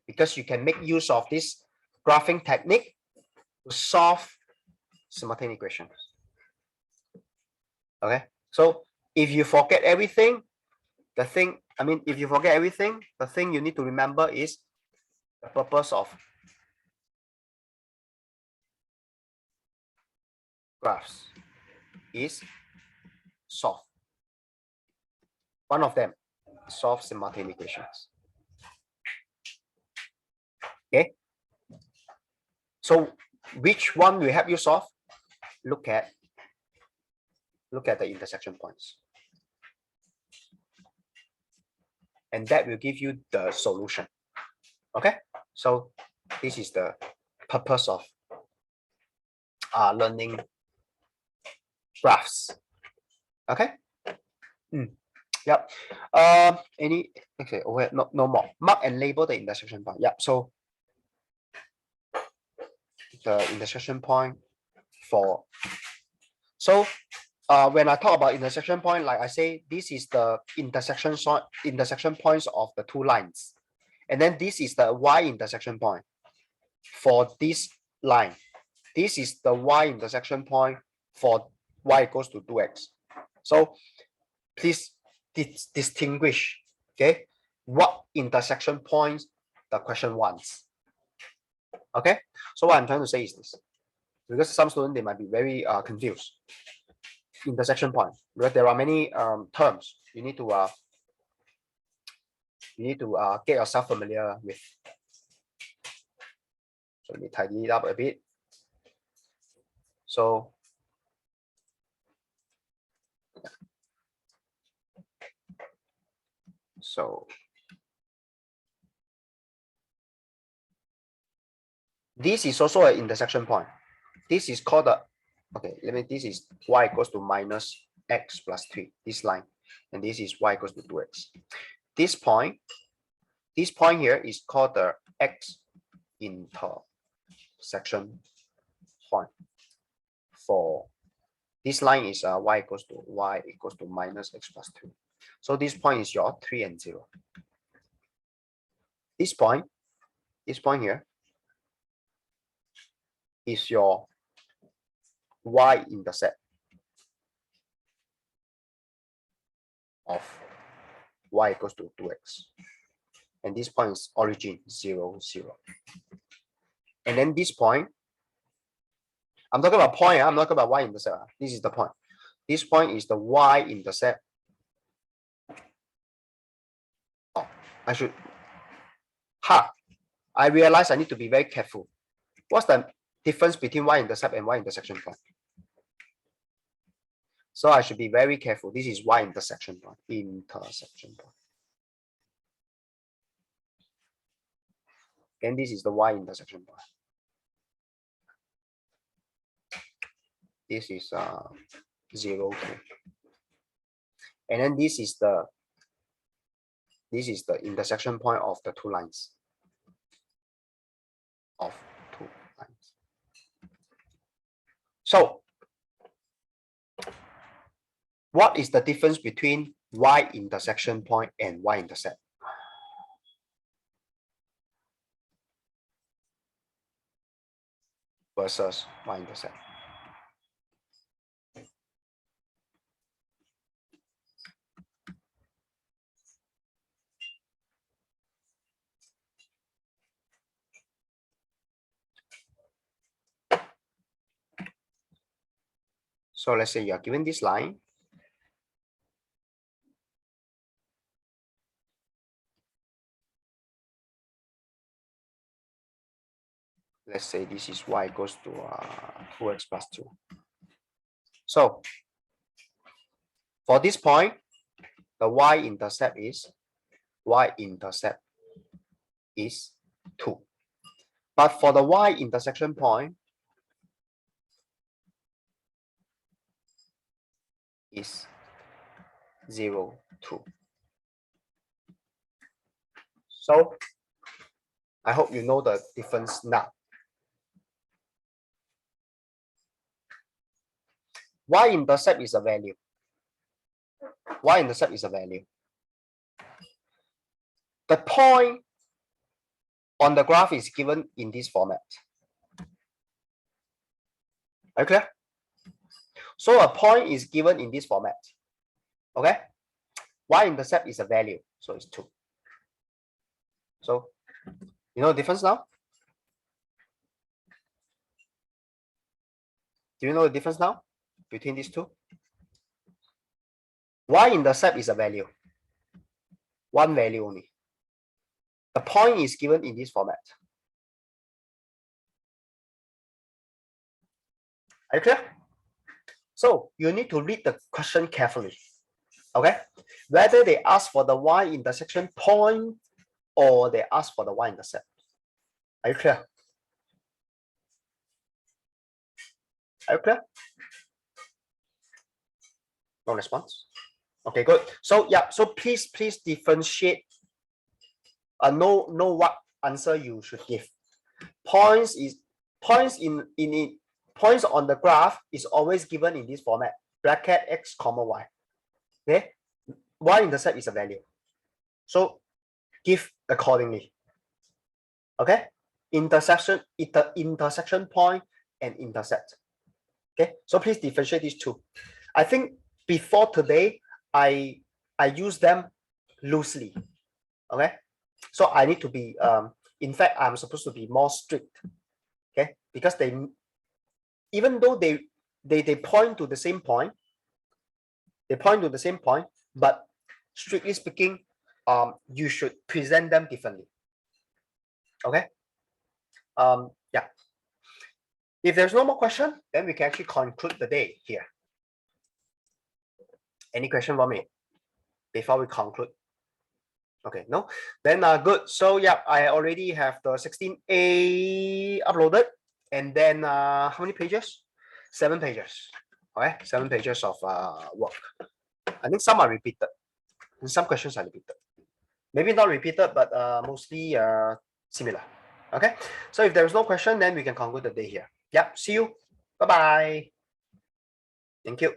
because you can make use of this graphing technique to solve simultaneous equations. Okay, so if you forget everything, the thing you need to remember is the purpose of graphs is solve. One of them, solve simultaneous equations. Okay, so which one will help you solve? Look at the intersection points, and that will give you the solution. Okay, so this is the purpose of learning graphs. Okay. Yep. Any? Okay. Okay. No more. Mark and label the intersection point. Yep. So the intersection point for. So when I talk about intersection point, like I say, this is the intersection points of the two lines, and then this is the y intersection point for this line. This is the y intersection point for y equals to 2x. So please distinguish, okay, what intersection points the question wants. Okay, so what I'm trying to say is this, because some students, they might be very confused. Intersection point, because there are many terms you need to get yourself familiar with. So let me tidy it up a bit. So this is also an intersection point. This is called the, okay, this is y equals to minus x plus 3, this line, and this is y equals to 2x. This point here is called the x intersection point. For this line is y equals to minus x plus 2. So this point is your 3 and 0. This point here is your y-intercept of y equals to 2x. And this point is origin 0, 0. And then this point, I'm talking about point, I'm not talking about y-intercept. This is the point. This point is the y-intercept. Oh, I realize I need to be very careful. What's the difference between y-intercept and y-intersection point? So I should be very careful. This is y-intersection point. Intersection point. And this is the y-intersection point. This is 0, 2. And then this is the intersection point of the two lines. So what is the difference between y-intersection point and y-intercept? Versus y-intercept. So let's say you are given this line. let's say this is y goes to 2x plus 2. So for this point, the y-intercept is 2. But for the y-intersection point is 0, 2. So I hope you know the difference now. Y-intercept is a value. Y-intercept is a value. The point on the graph is given in this format. Are you clear? So a point is given in this format. Okay? Y-intercept is a value, so it's 2. So you know the difference now? Do you know the difference now between these two? Y-intercept is a value. One value only. The point is given in this format. Are you clear? So you need to read the question carefully. Okay? Whether they ask for the y-intersection point or they ask for the y-intercept. Are you clear? Are you clear? No response. Okay, good. So yeah, so please differentiate. Know what answer you should give. Points on the graph is always given in this format: bracket x comma y. Okay, y-intercept is a value, so give accordingly. Okay, intersection point and intercept. Okay, so please differentiate these two. I think before today I use them loosely. Okay, so I need to be in fact I'm supposed to be more strict. Okay, because they, even though they point to the same point, but strictly speaking, you should present them differently. Okay. Yeah. If there's no more question, then we can actually conclude the day here. Any question for me before we conclude? Okay, no? Then good. So yeah, I already have the 16A uploaded, and then how many pages? 7 pages. Okay, 7 pages of work. I think some are repeated, and some questions are repeated. Maybe not repeated, but mostly similar. Okay, so if there is no question, then we can conclude the day here. Yeah, see you. Bye bye. Thank you.